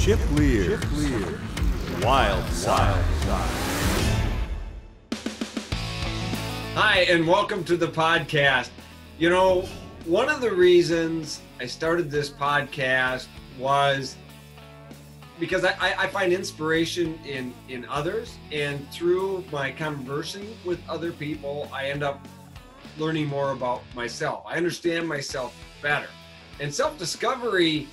Leer. Wildside. Hi, and welcome to the podcast. You know, one of the reasons I started this podcast was because I find inspiration in others, and through my conversing with other people, I end up learning more about myself. I understand myself better. And self-discovery,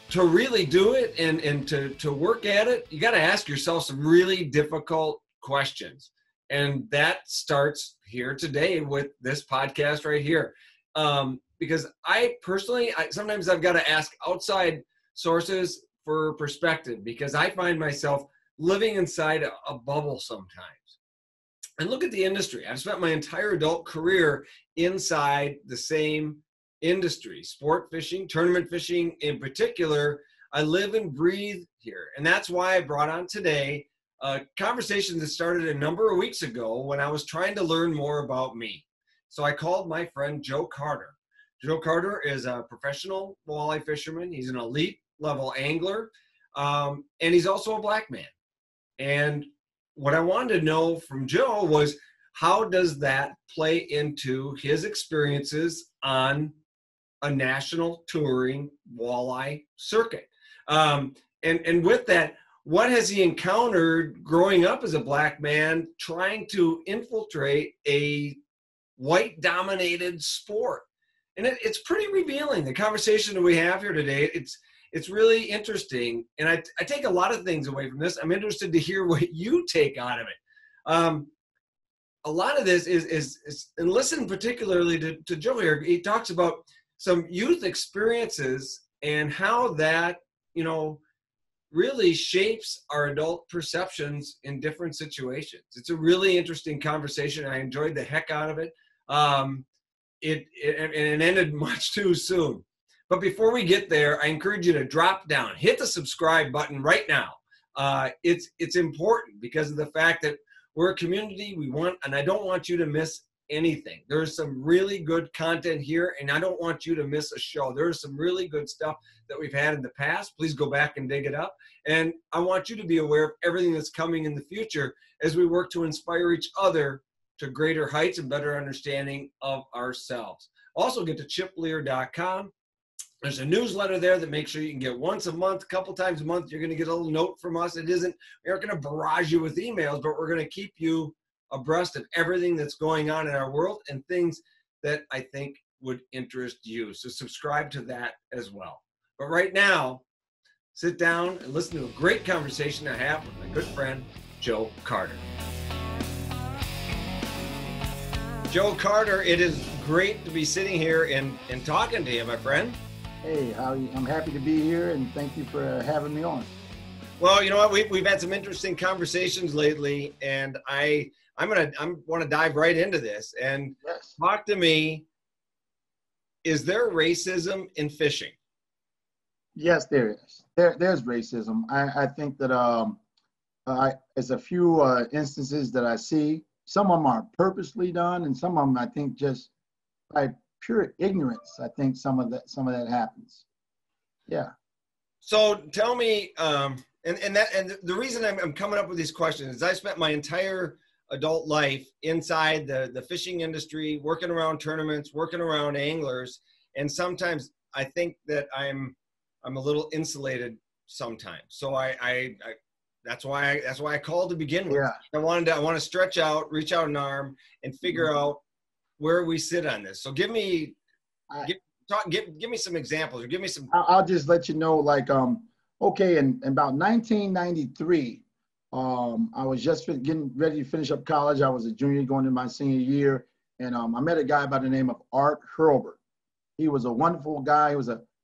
to really do it and to work at it, you got to ask yourself some really difficult questions. And that starts here today with this podcast right here. Because I personally, sometimes I've got to ask outside sources for perspective, because I find myself living inside a bubble sometimes. And look at the industry. I've spent my entire adult career inside the same industry, sport fishing, tournament fishing in particular. I live and breathe here. And that's why I brought on today a conversation that started a number of weeks ago when I was trying to learn more about me. So I called my friend Joe Carter. Joe Carter is a professional walleye fisherman. He's an elite level angler. And he's also a black man. And what I wanted to know from Joe was, how does that play into his experiences on a national touring walleye circuit? And with that, what has he encountered growing up as a black man trying to infiltrate a white-dominated sport? And it's pretty revealing. The conversation that we have here today, it's really interesting. And I take a lot of things away from this. I'm interested to hear what you take out of it. A lot of this is and listen particularly to Joe here. He talks about some youth experiences and how that, really shapes our adult perceptions in different situations. It's a really interesting conversation. I enjoyed the heck out of it. It ended much too soon. But before we get there, I encourage you to drop down, hit the subscribe button right now. It's important because of the fact that we're a community. And I don't want you to miss anything. There's some really good content here, and I don't want you to miss a show. There's some really good stuff that we've had in the past. Please go back and dig it up. And I want you to be aware of everything that's coming in the future as we work to inspire each other to greater heights and better understanding of ourselves. Also, get to chipleer.com. There's a newsletter there that makes sure you can get once a month, a couple times a month. You're going to get a little note from us. We aren't going to barrage you with emails, but we're going to keep you abreast of everything that's going on in our world and things that I think would interest you. So subscribe to that as well. But right now, sit down and listen to a great conversation I have with my good friend, Joe Carter. Joe Carter, it is great to be sitting here and talking to you, my friend. Hey, how are you? I'm happy to be here, and thank you for having me on. Well, you know what? We've had some interesting conversations lately, and I want to dive right into this and Yes. Talk to me. Is there racism in fishing? Yes, there is. There's racism. I think that there's a few instances that I see. Some of them are purposely done, and some of them I think just by pure ignorance. I think some of that happens. Yeah. So tell me, and the reason I'm coming up with these questions is I spent my entire adult life inside the fishing industry, working around tournaments, working around anglers, and sometimes I think that I'm a little insulated sometimes. So I that's why I called to begin with. Yeah. I want to stretch out, reach out an arm, and figure out where we sit on this. So give me some examples, or give me some. I'll just let you know, okay, in about 1993, I was just getting ready to finish up college. I was a junior going into my senior year, and I met a guy by the name of Art Hurlbert. He was a wonderful guy.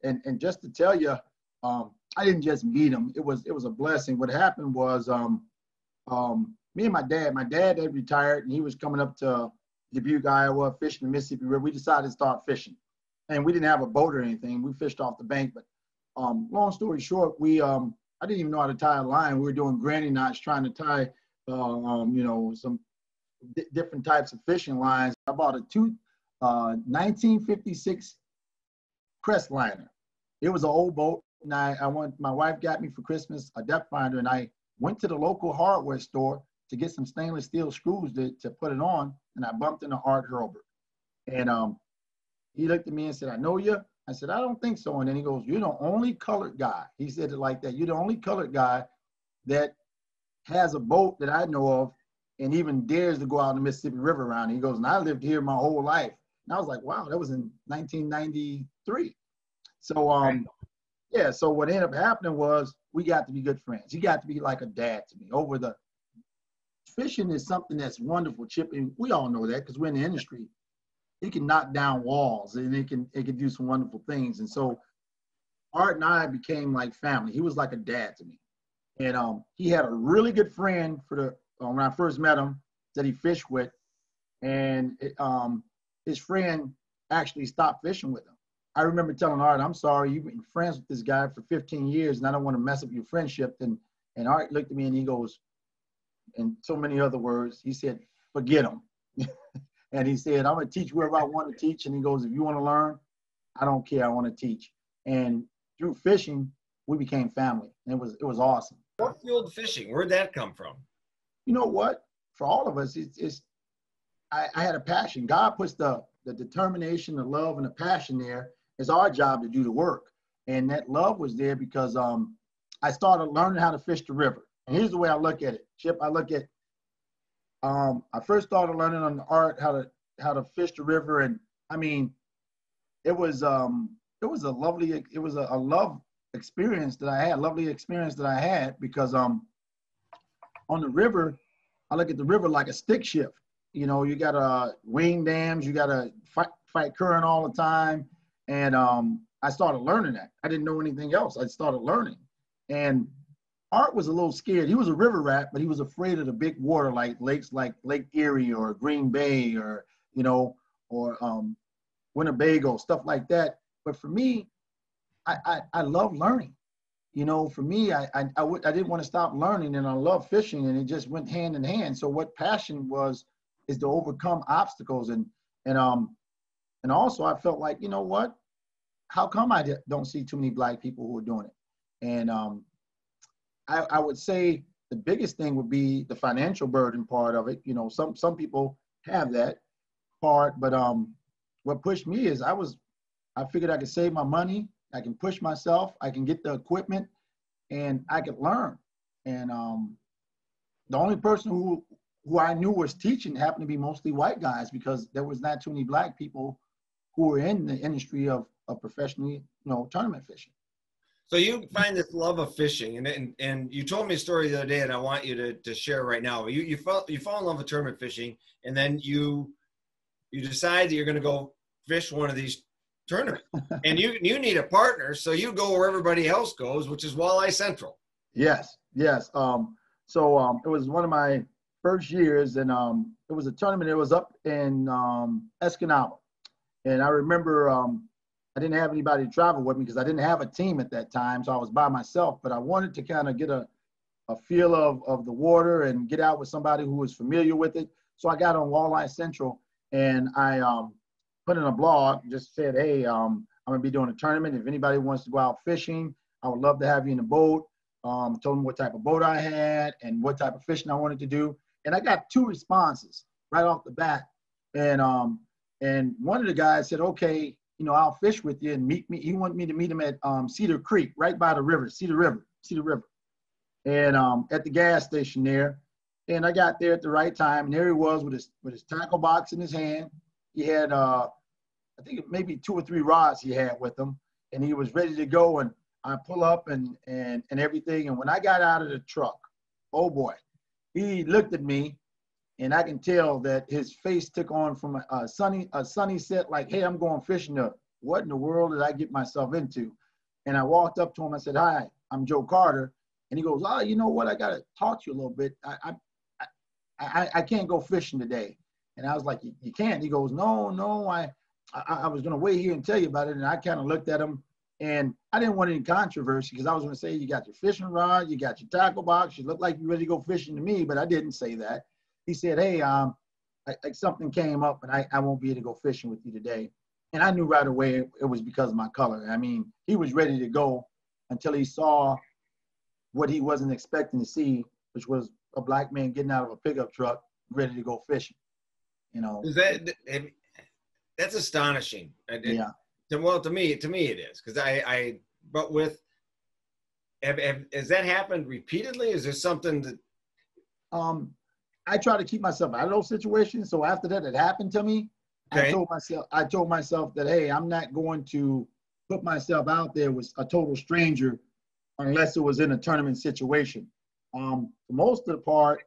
And just to tell you, I didn't just meet him. It was a blessing. What happened was, me and my dad had retired, and he was coming up to Dubuque, Iowa, fishing the Mississippi River. We decided to start fishing, and we didn't have a boat or anything. We fished off the bank, but long story short, I didn't even know how to tie a line. We were doing granny knots, trying to tie, some different types of fishing lines. I bought a 1956 Crestliner. It was an old boat. and my wife got me for Christmas a depth finder, and I went to the local hardware store to get some stainless steel screws to put it on, and I bumped into Art Hurlbert. And he looked at me and said, "I know you." I said, "I don't think so." And then he goes, "You're the only colored guy." He said it like that. "You're the only colored guy that has a boat that I know of and even dares to go out in the Mississippi River around." He goes, "And I lived here my whole life." And I was like, wow, that was in 1993. So, yeah, so what ended up happening was we got to be good friends. He got to be like a dad to me. Fishing is something that's wonderful, Chip, and we all know that because we're in the industry. It can knock down walls and it can do some wonderful things. And so Art and I became like family. He was like a dad to me. And he had a really good friend when I first met him that he fished with. And his friend actually stopped fishing with him. I remember telling Art, "I'm sorry, you've been friends with this guy for 15 years and I don't want to mess up your friendship." And Art looked at me and he goes, in so many other words, he said, "Forget him." And he said, "I'm going to teach wherever I want to teach." And he goes, "If you want to learn, I don't care. I want to teach." And through fishing, we became family. And it was awesome. What fueled fishing? Where'd that come from? You know what? For all of us, I had a passion. God puts the determination, the love, and the passion there. It's our job to do the work. And that love was there because I started learning how to fish the river. And here's the way I look at it, Chip. I look at I first started learning on the Art how to fish the river, and I mean, it was a love experience that I had, lovely experience that I had because on the river, I look at the river like a stick shift. You know, you got wing dams, you got to fight current all the time, and I started learning that. I didn't know anything else. I started learning, and Art was a little scared. He was a river rat, but he was afraid of the big water like lakes like Lake Erie or Green Bay or, Winnebago, stuff like that. But for me, I love learning. You know, for me, I didn't want to stop learning, and I love fishing, and it just went hand in hand. So what passion is to overcome obstacles. And also I felt like, you know what, how come I don't see too many Black people who are doing it? And I would say the biggest thing would be the financial burden part of it. You know, some people have that part, but what pushed me is I figured I could save my money, I can push myself, I can get the equipment, and I could learn. And the only person who I knew was teaching happened to be mostly white guys because there was not too many Black people who were in the industry of professionally, tournament fishing. So you find this love of fishing, and you told me a story the other day, and I want you to share right now. You fall in love with tournament fishing, and then you decide that you're going to go fish one of these tournaments, and you need a partner, so you go where everybody else goes, which is Walleye Central. Yes. So it was one of my first years, and it was a tournament. It was up in Escanaba, and I remember. I didn't have anybody to travel with me because I didn't have a team at that time, so I was by myself. But I wanted to kind of get a feel of the water and get out with somebody who was familiar with it. So I got on Walleye Central, and I put in a blog, just said, "Hey, I'm going to be doing a tournament. If anybody wants to go out fishing, I would love to have you in the boat." Told them what type of boat I had and what type of fishing I wanted to do. And I got 2 responses right off the bat. And one of the guys said, "Okay, I'll fish with you and meet me." He wanted me to meet him at Cedar Creek, right by the river, Cedar River. And at the gas station there. And I got there at the right time, and there he was with his tackle box in his hand. He had, I think maybe 2 or 3 rods he had with him, and he was ready to go. And I pull up and everything. And when I got out of the truck, oh boy, he looked at me. And I can tell that his face took on from a sunny set, like, "Hey, I'm going fishing. What in the world did I get myself into?" And I walked up to him. I said, "Hi, I'm Joe Carter." And he goes, "Oh, you know what? I got to talk to you a little bit. I can't go fishing today." And I was like, "You can't?" He goes, No, I was going to wait here and tell you about it." And I kind of looked at him, and I didn't want any controversy because I was going to say, "You got your fishing rod, you got your tackle box, you look like you're ready to go fishing to me," but I didn't say that. He said, "Hey, something came up, and I won't be able to go fishing with you today." And I knew right away it was because of my color. I mean, he was ready to go, until he saw what he wasn't expecting to see, which was a black man getting out of a pickup truck ready to go fishing. You know, that's astonishing. Yeah. Well, to me it is, because but with, has that happened repeatedly? Is there something that? I try to keep myself out of those situations. So after that, it happened to me. Okay. I told myself that, hey, I'm not going to put myself out there with a total stranger unless it was in a tournament situation. For most of the part,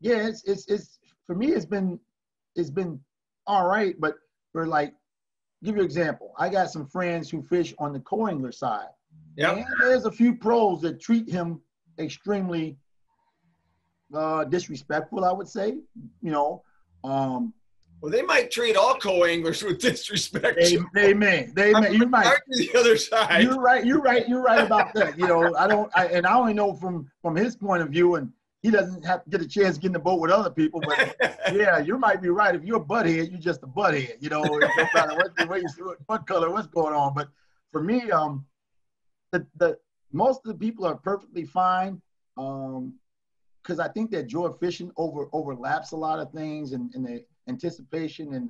yeah, it's for me, it's been all right. But for like, give you an example, I got some friends who fish on the co-angler side. Yeah. And there's a few pros that treat him extremely disrespectful, I would say. You know, well, they might treat all co-anglers with disrespect. They may. You might. The other side. You're right about that. You know, I only know from his point of view, and he doesn't have to get a chance to get in the boat with other people. But yeah, you might be right. If you're a butthead, you're just a butthead. You know, it don't matter what race, what color, what's going on. But for me, the most of the people are perfectly fine. Because I think that joy of fishing overlaps a lot of things, and the anticipation and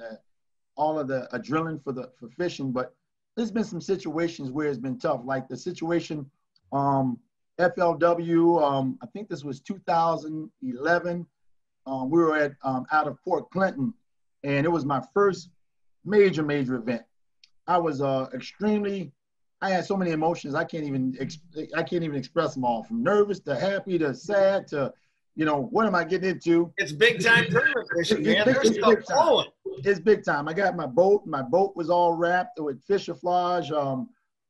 all of the adrenaline for fishing. But there's been some situations where it's been tough, like the situation FLW. I think this was 2011. We were at out of Port Clinton, and it was my first major event. I was I had so many emotions I can't even express them all, from nervous to happy to sad to, you know, what am I getting into? It's big time tournament fishing, man. It's big time. I got my boat. My boat was all wrapped with fisherflage.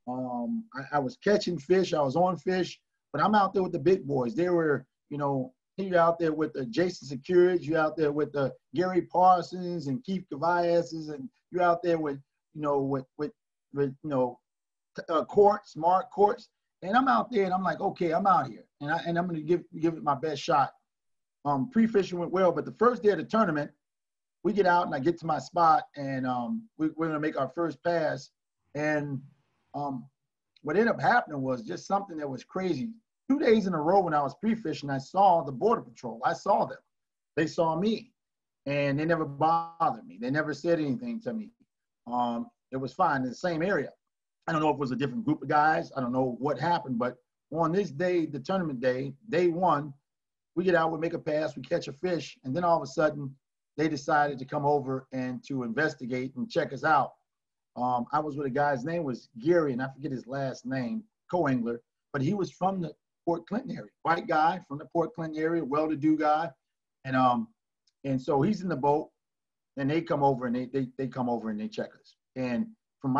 I was catching fish. I was on fish, but I'm out there with the big boys. They were, you know, you're out there with the Jason Securities. You're out there with the Gary Parsons and Keith Cavaises, and you're out there with, you know, with you know, courts, smart courts. And I'm out there and I'm like, okay, I'm out here and I'm going to give it my best shot. Pre-fishing went well, but the first day of the tournament, we get out and I get to my spot, and we're going to make our first pass. And what ended up happening was just something that was crazy. 2 days in a row when I was pre-fishing, I saw the Border Patrol. I saw them. They saw me, and they never bothered me. They never said anything to me. It was fine in the same area. I don't know if it was a different group of guys. I don't know what happened, but on this day, the tournament day, day one, we get out, we make a pass, we catch a fish, and then all of a sudden, they decided to come over and to investigate and check us out. I was with a guy's name was Gary, and I forget his last name, co-angler, but he was from the Port Clinton area, white guy from the Port Clinton area, well-to-do guy, and so he's in the boat, and they come over and they come over and they check us. And from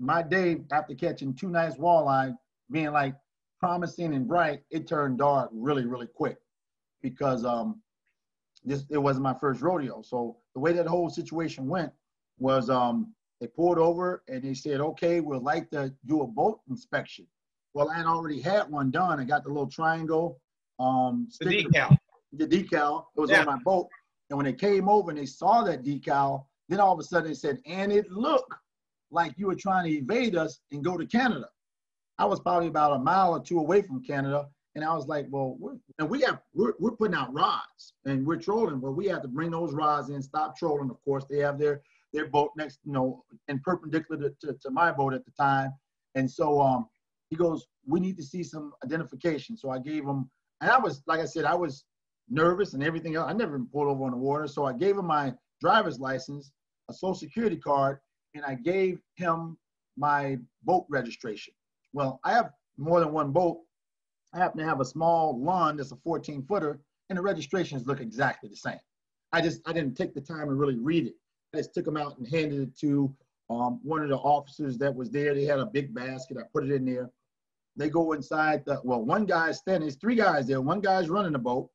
my day after catching 2 nice walleye, being like promising and bright, it turned dark really quick, because it wasn't my first rodeo. So the way that whole situation went was they pulled over and they said, okay, we'd like to do a boat inspection. Well, I had already had one done. I got the little triangle sticker, the decal. It was on my boat. And when they came over and they saw that decal, then all of a sudden they said, and it looked like you were trying to evade us and go to Canada. I was probably about a mile or 2 away from Canada. And I was like, well, we're putting out rods and we're trolling, but we have to bring those rods in, stop trolling. Of course, they have their boat next, you know, and perpendicular to my boat at the time. And so he goes, we need to see some identification. So I gave him, and I was, like I said, I was nervous and everything else. I never been pulled over on the water. So I gave him my driver's license, a social security card, and I gave him my boat registration. Well, I have more than one boat. I happen to have a small lawn that's a 14-footer, and the registrations look exactly the same. I didn't take the time to really read it. I just took them out and handed it to one of the officers that was there. They had a big basket. I put it in there. They go inside. One guy is standing. There's 3 guys there. One guy's running the boat.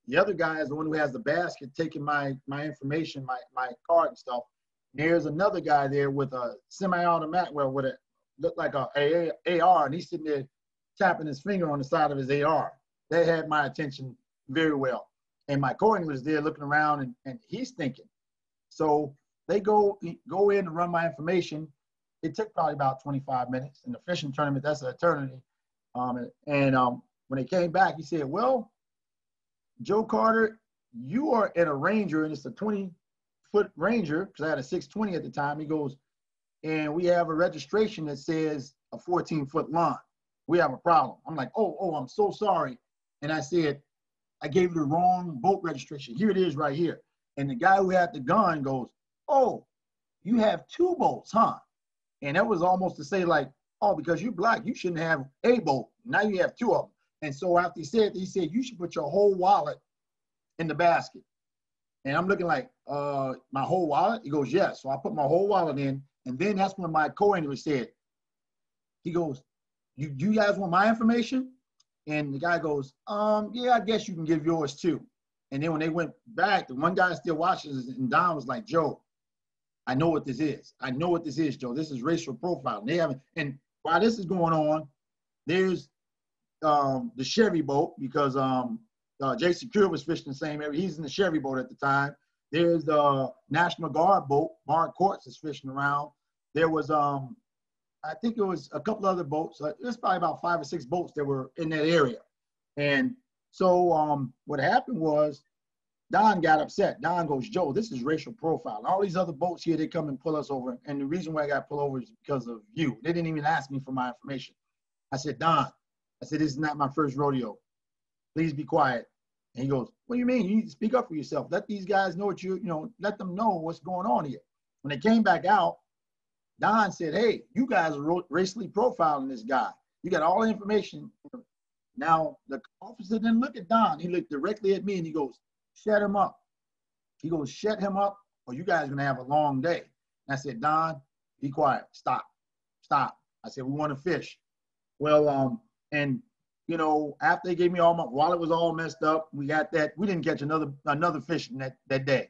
The other guy is the one who has the basket, taking my information, my card and stuff. There's another guy there with a semi-automatic, with it looked like a AR, and he's sitting there tapping his finger on the side of his AR. They had my attention very well. And my co-angler's there looking around, and he's thinking. So they go in to run my information. it took probably about 25 minutes. In the fishing tournament, that's an eternity. When they came back, he said, well, Joe Carter, you are in a Ranger, and it's a 20-foot Ranger, because I had a 620 at the time. He goes, and we have a registration that says a 14-foot line. We have a problem. I'm like, oh, I'm so sorry. And I said, I gave you the wrong boat registration. Here it is right here. And the guy who had the gun goes, oh, you have 2 boats, huh? And that was almost to say like, oh, because you're black, you shouldn't have a boat. Now you have 2 of them. And so after he said, you should put your whole wallet in the basket. And I'm looking like, my whole wallet? He goes, yes. So I put my whole wallet in. And then that's when my co-anchor said, he goes, you guys want my information? And the guy goes, yeah, I guess you can give yours too. And then when they went back, the one guy still watches, and Don was like, Joe, I know what this is. I know what this is, Joe. This is racial profiling. They haven't, and while this is going on, there's the Chevy boat, because J.C. Cure was fishing the same area. He's in the Chevy boat at the time. There's the National Guard boat. Mark Courts is fishing around. There was, I think it was a couple other boats. There's probably about 5 or 6 boats that were in that area. And so what happened was Don got upset. Don goes, Joe, this is racial profiling. All these other boats here, they come and pull us over. And the reason why I got pulled over is because of you. They didn't even ask me for my information. I said, Don, I said, this is not my first rodeo. Please be quiet. And he goes, what do you mean? You need to speak up for yourself. Let these guys know what let them know what's going on here. When they came back out, Don said, hey, you guys are racially profiling this guy. You got all the information. Now, the officer didn't look at Don. He looked directly at me and he goes, shut him up. He goes, shut him up or you guys are going to have a long day. And I said, Don, be quiet. Stop. I said, we want to fish. Well, and after they gave me all my wallet was all messed up, we got that. We didn't catch another fish that day.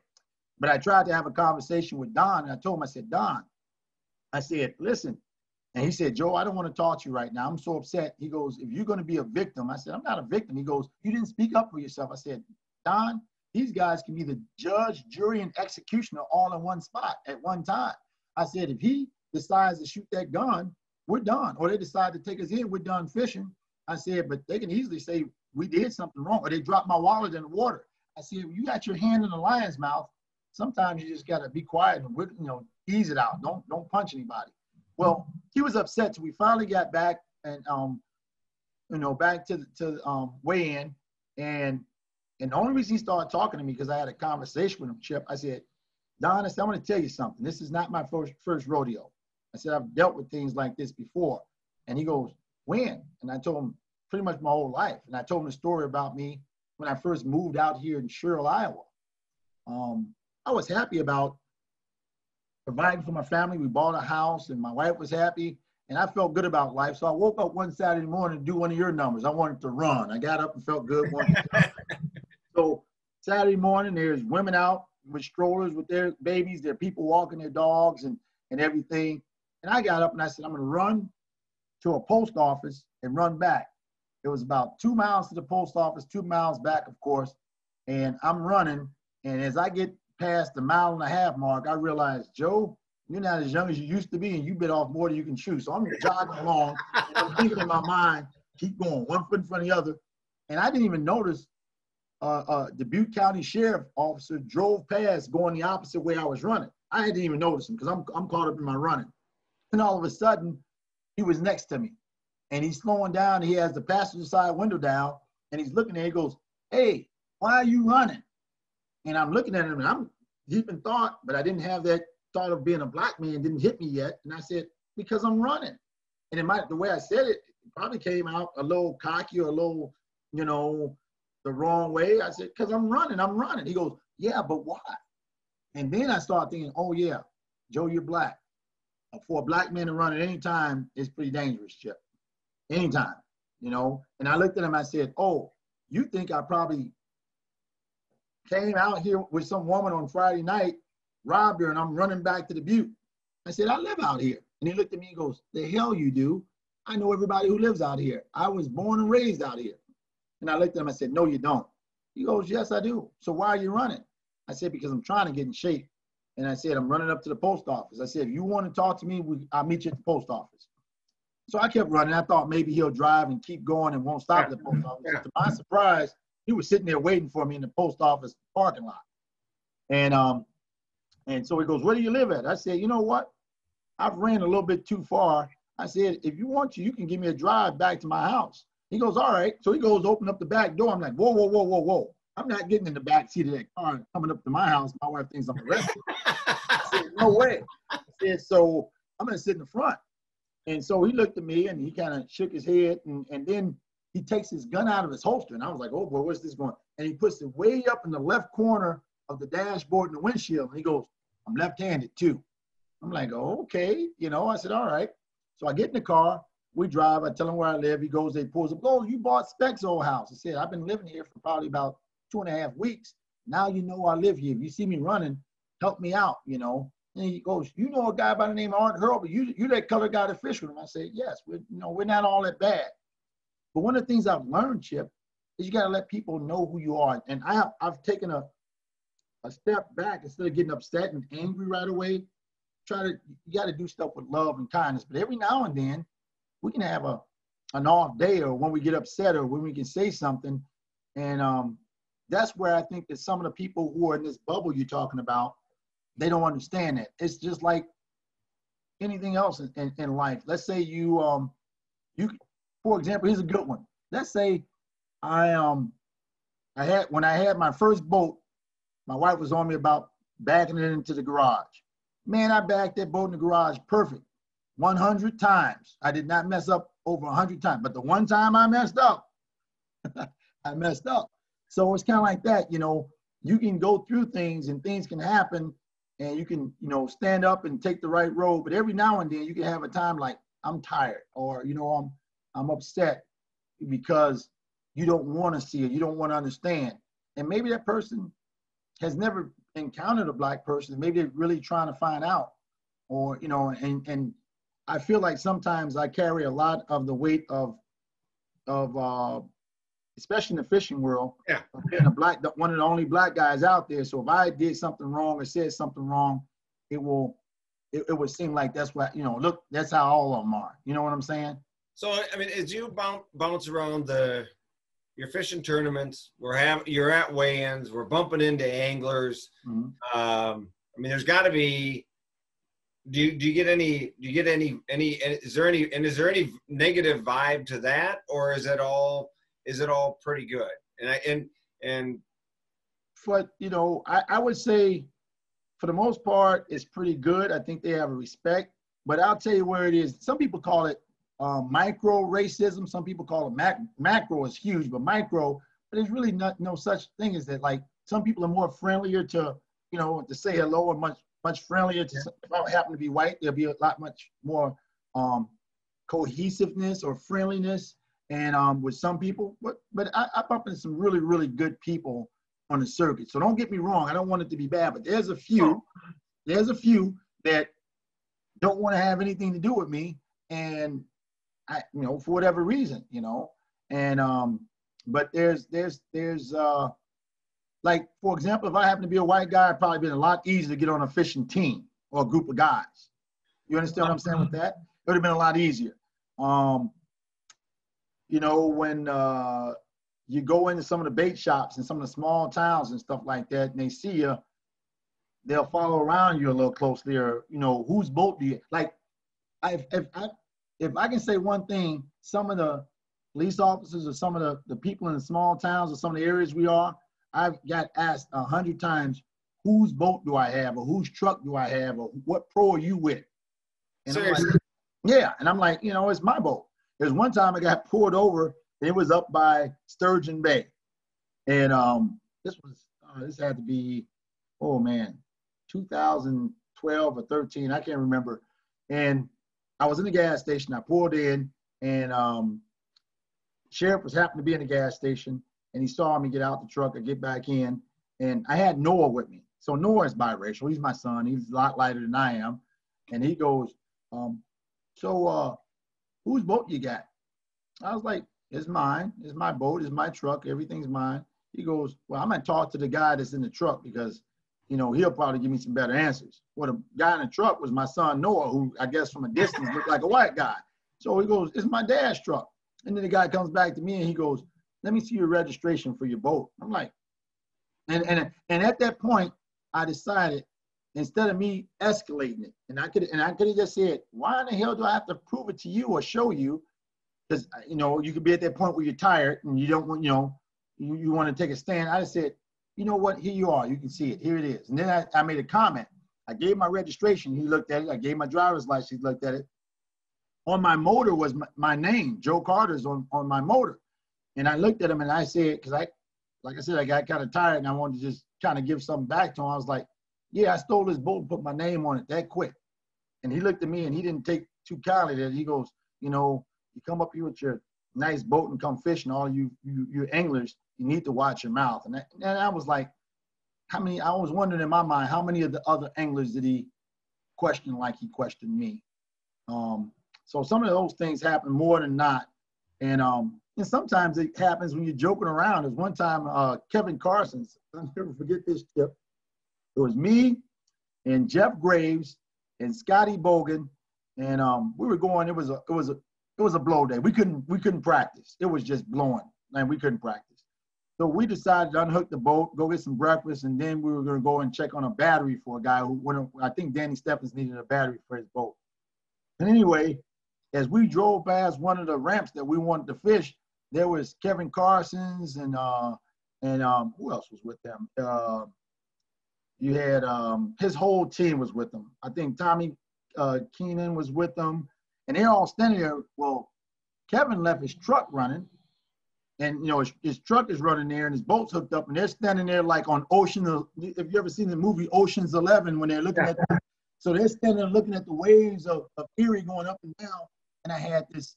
But I tried to have a conversation with Don, and I told him, I said, Don, I said, listen. And he said, Joe, I don't want to talk to you right now. I'm so upset. He goes, if you're going to be a victim, I said, I'm not a victim. He goes, you didn't speak up for yourself. I said, Don, these guys can be the judge, jury, and executioner all in one spot at one time. I said, if he decides to shoot that gun, we're done. Or they decide to take us in, we're done fishing. I said, but they can easily say we did something wrong, or they dropped my wallet in the water. I said, you got your hand in the lion's mouth. Sometimes you just got to be quiet and ease it out. Don't punch anybody. Well, he was upset till we finally got back and back to weigh-in, and the only reason he started talking to me because I had a conversation with him, Chip. I said, Don, I said, I'm going to tell you something. This is not my first rodeo. I said, I've dealt with things like this before. And he goes, when? And I told him pretty much my whole life. And I told him the story about me when I first moved out here in Sherrill, Iowa. I was happy about providing for my family. We bought a house and my wife was happy and I felt good about life. So I woke up one Saturday morning to do one of your numbers. I wanted to run. I got up and felt good. So Saturday morning, there's women out with strollers with their babies. There are people walking their dogs and everything. And I got up and I said, I'm going to run to a post office and run back. It was about 2 miles to the post office, 2 miles back, of course. And I'm running. And as I get past the 1.5 mile mark, I realized, Joe, you're not as young as you used to be, and you bit off more than you can chew. So I'm jogging along, and I'm thinking in my mind, keep going, one foot in front of the other. And I didn't even notice the Butte County Sheriff officer drove past going the opposite way I was running. I didn't even notice him because I'm caught up in my running. And all of a sudden, he was next to me. And he's slowing down. He has the passenger side window down, and he's looking at it. He goes, hey, why are you running? And I'm looking at him, and I'm deep in thought, but I didn't have that thought of being a black man, didn't hit me yet. And I said, because I'm running. And the way I said it, it probably came out a little cocky or a little, the wrong way. I said, because I'm running. He goes, yeah, but why? And then I started thinking, oh, yeah, Joe, you're black. For a black man to run at any time is pretty dangerous, Chip. Anytime, And I looked at him, I said, oh, you think I probably came out here with some woman on Friday night, robbed her, and I'm running back to the Butte. I said, I live out here. And he looked at me and goes, the hell you do. I know everybody who lives out here. I was born and raised out here. And I looked at him, I said, no, you don't. He goes, yes, I do. So why are you running? I said, because I'm trying to get in shape And I said, I'm running up to the post office. I said, if you want to talk to me, I'll meet you at the post office. So I kept running. I thought maybe he'll drive and keep going and won't stop at the post office. To my surprise, he was sitting there waiting for me in the post office parking lot. And so he goes, where do you live at? I said, you know what? I've ran a little bit too far. I said, if you want to, you can give me a drive back to my house. He goes, all right. So he goes, open up the back door. I'm like, whoa, whoa, whoa, whoa, whoa. I'm not getting in the back seat of that car coming up to my house. My wife thinks I'm arrested. I said, no way. I said, so I'm going to sit in the front. And so he looked at me and he kind of shook his head. And then he takes his gun out of his holster. And I was like, oh, boy, where's this going? And he puts it way up in the left corner of the dashboard and the windshield. And he goes, I'm left-handed too. I'm like, oh, okay. You know, I said, all right. So I get in the car. We drive. I tell him where I live. He goes, he pulls up. Oh, you bought Speck's old house. I said, I've been living here for probably about 2.5 weeks. Now you know I live here. If you see me running, help me out, you know. And he goes, you know a guy by the name of Art Hurlby, you that color guy that fish with him. I said, yes, we're not all that bad. But one of the things I've learned, Chip, is you got to let people know who you are. And I've taken a step back instead of getting upset and angry right away. You got to do stuff with love and kindness. But every now and then, we can have an off day, or when we get upset, or when we can say something. And that's where I think that some of the people who are in this bubble you're talking about, they don't understand that. It's just like anything else in life. Let's say you, for example, here's a good one. Let's say when I had my first boat, my wife was on me about backing it into the garage. Man, I backed that boat in the garage perfect. 100 times. I did not mess up over 100 times. But the one time I messed up, I messed up. So it's kind of like that, you know, you can go through things and things can happen and you can, you know, stand up and take the right road. But every now and then you can have a time like, I'm tired, or, you know, I'm upset because you don't want to see it. You don't want to understand. And maybe that person has never encountered a Black person. Maybe they're really trying to find out, or, you know, and I feel like sometimes I carry a lot of the weight of especially in the fishing world, of being one of the only Black guys out there. So if I did something wrong or said something wrong, it would seem like that's what, you know, look, that's how all of them are. You know what I'm saying? So, I mean, as you bounce around your fishing tournaments, you're at weigh-ins, we're bumping into anglers. Mm-hmm. I mean, there's got to be, do you get any, is there any negative vibe to that, or is it all pretty good? And but, you know, I would say for the most part, it's pretty good. I think they have a respect, but I'll tell you where it is. Some people call it micro racism. Some people call it macro is huge, but micro, but there's really no such thing as that. Like, some people are more friendlier to, you know, to say hello, or much friendlier to, if I happen to be white, there'll be a lot much more cohesiveness or friendliness. And with some people, but I bump into some really, really good people on the circuit. So don't get me wrong, I don't want it to be bad, but there's a few that don't want to have anything to do with me, and I, you know, for whatever reason, you know. And but there's like, for example, if I happen to be a white guy, it'd probably been a lot easier to get on a fishing team or a group of guys. You understand what I'm saying with that? It would have been a lot easier. You know, when you go into some of the bait shops in some of the small towns and stuff like that, and they see you, they'll follow around you a little closely, or, you know, whose boat do you, like, if I can say one thing, some of the police officers or some of the people in the small towns or some of the areas we are, I've got asked 100 times, whose boat do I have, or whose truck do I have, or what pro are you with? And I'm like, yeah, and I'm like, you know, it's my boat. There's one time I got pulled over, and it was up by Sturgeon Bay. And this had to be, oh man, 2012 or 13, I can't remember. And I was in the gas station, I pulled in, and sheriff was happened to be in the gas station, and he saw me get out the truck and get back in, and I had Noah with me. So Noah is biracial, he's my son, he's a lot lighter than I am. And he goes, whose boat you got? I was like, it's mine. It's my boat. It's my truck. Everything's mine. He goes, well, I'm going to talk to the guy that's in the truck, because you know, he'll probably give me some better answers. Well, the guy in the truck was my son Noah, who I guess from a distance looked like a white guy. So he goes, it's my dad's truck. And then the guy comes back to me and he goes, let me see your registration for your boat. I'm like, and at that point, I decided, instead of me escalating it, and I could have just said, why in the hell do I have to prove it to you or show you? Because, you know, you could be at that point where you're tired and you don't want, you know, you want to take a stand. I just said, you know what, here you are. You can see it. Here it is. And then I made a comment. I gave my registration. He looked at it. I gave my driver's license. He looked at it. On my motor was my name, Joe Carter's on my motor. And I looked at him and I said, because like I said, I got kind of tired and I wanted to just kind of give something back to him. I was like, yeah, I stole this boat and put my name on it that quick. And he looked at me and he didn't take too kindly that. He goes, you know, you come up here with your nice boat and come fishing, all you anglers, you need to watch your mouth. And I was like, I was wondering in my mind, how many of the other anglers did he question like he questioned me? So some of those things happen more than not. And sometimes it happens when you're joking around. There's one time, Kevin Carson's, I'll never forget this tip. It was me and Jeff Graves and Scotty Bogan. And we were going, it was a blow day. We couldn't practice. It was just blowing and we couldn't practice. So we decided to unhook the boat, go get some breakfast, and then we were going to go and check on a battery for a guy I think Danny Stephens needed a battery for his boat. And anyway, as we drove past one of the ramps that we wanted to fish, there was Kevin Carson's and who else was with them? You had his whole team was with them. I think Tommy Keenan was with them, and they're all standing there. Well, Kevin left his truck running, and you know his truck is running there, and his boat's hooked up, and they're standing there like on Ocean. If you ever seen the movie Ocean's 11, when they're looking at, so they're standing there looking at the waves of Erie going up and down, and I had this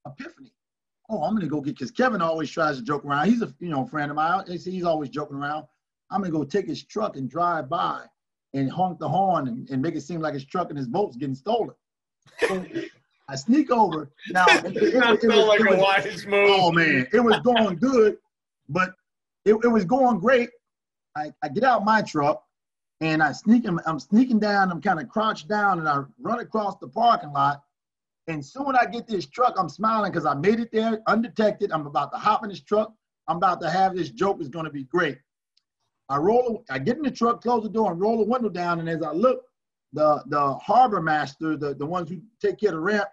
epiphany. Oh, I'm gonna go get, because Kevin always tries to joke around. He's a friend of mine. He's always joking around. I'm gonna go take his truck and drive by and honk the horn and make it seem like his truck and his boat's getting stolen. So I sneak over. Now it felt like a wise move. Oh man, it was going good, but it was going great. I get out my truck and I'm sneaking down. I'm kind of crouched down and I run across the parking lot. And soon I get this truck, I'm smiling because I made it there undetected. I'm about to hop in this truck. I'm about to have this joke. Is going to be great. I get in the truck, close the door, and roll the window down. And as I look, the harbor master, the ones who take care of the ramp,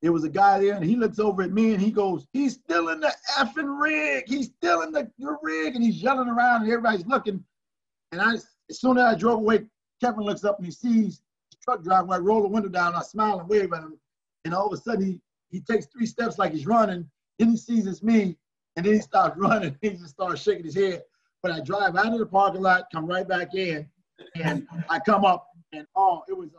there was a guy there, and he looks over at me, and he goes, "He's still in the effing rig. He's still in the rig," and he's yelling around, and everybody's looking. And as soon as I drove away, Kevin looks up and he sees the truck driver. I roll the window down, and I smile and wave at him. And all of a sudden, he takes 3 steps like he's running. Then he sees it's me, and then he starts running. He just starts shaking his head. But I drive out of the parking lot, come right back in, and I come up, and it was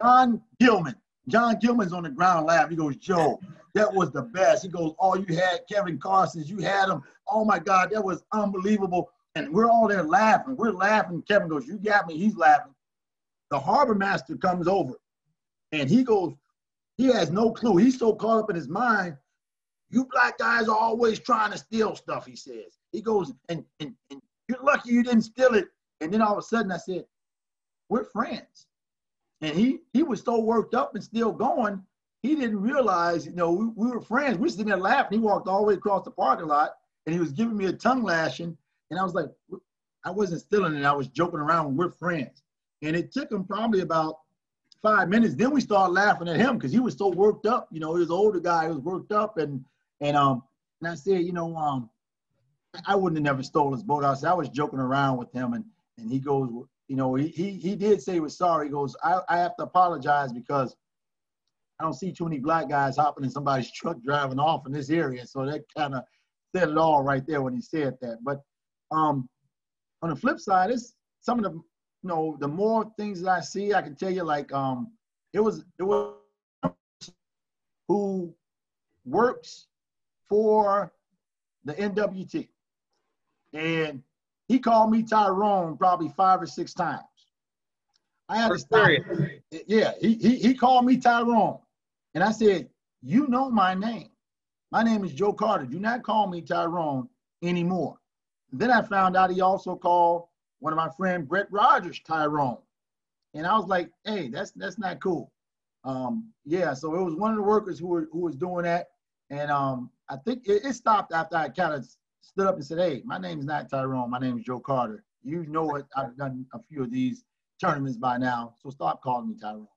John Gilman. John Gilman's on the ground laughing. He goes, "Joe, that was the best." He goes, "Oh, you had Kevin Carson's, you had him. Oh my God, that was unbelievable." And we're all there laughing. We're laughing. Kevin goes, "You got me." He's laughing. The harbor master comes over. And he goes, he has no clue. He's so caught up in his mind. "You black guys are always trying to steal stuff," he says. He goes, and you're lucky you didn't steal it. And then all of a sudden I said, "We're friends." And he was so worked up and still going, he didn't realize, we were friends. We were sitting there laughing. He walked all the way across the parking lot and he was giving me a tongue lashing. And I was like, I wasn't stealing it. I was joking around. We're friends. And it took him probably about 5 minutes. Then we started laughing at him because he was so worked up. He was an older guy who was worked up. And I said, I wouldn't have never stole his boat. I was joking around with him. And he goes, he did say he was sorry. He goes, I have to apologize because I don't see too many black guys hopping in somebody's truck driving off in this area. So that kind of said it all right there when he said that. But on the flip side, it's some of the, the more things that I see, I can tell you, like, it was who works for the NWT. And he called me Tyrone probably 5 or 6 times. I had to stop. Yeah, he called me Tyrone. And I said, "You know my name. My name is Joe Carter. Do not call me Tyrone anymore." Then I found out he also called one of my friend Brett Rogers Tyrone. And I was like, hey, that's not cool. Yeah, so it was one of the workers who was doing that. And I think it stopped after I kind of stood up and said, hey, my name's not Tyrone. My name is Joe Carter. You know it. I've done a few of these tournaments by now, so stop calling me Tyrone.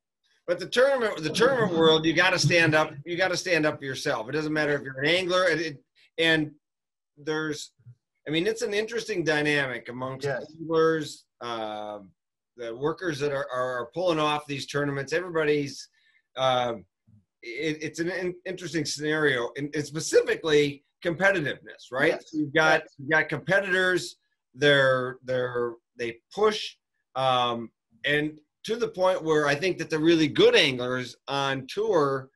But the tournament world, you got to stand up. You got to stand up for yourself. It doesn't matter if you're an angler. And there's, I mean, it's an interesting dynamic amongst anglers, the workers that are pulling off these tournaments. Everybody's, it's an interesting scenario, and specifically competitiveness, right? Yes. So you've got competitors. They push, and to the point where I think that the really good anglers on tour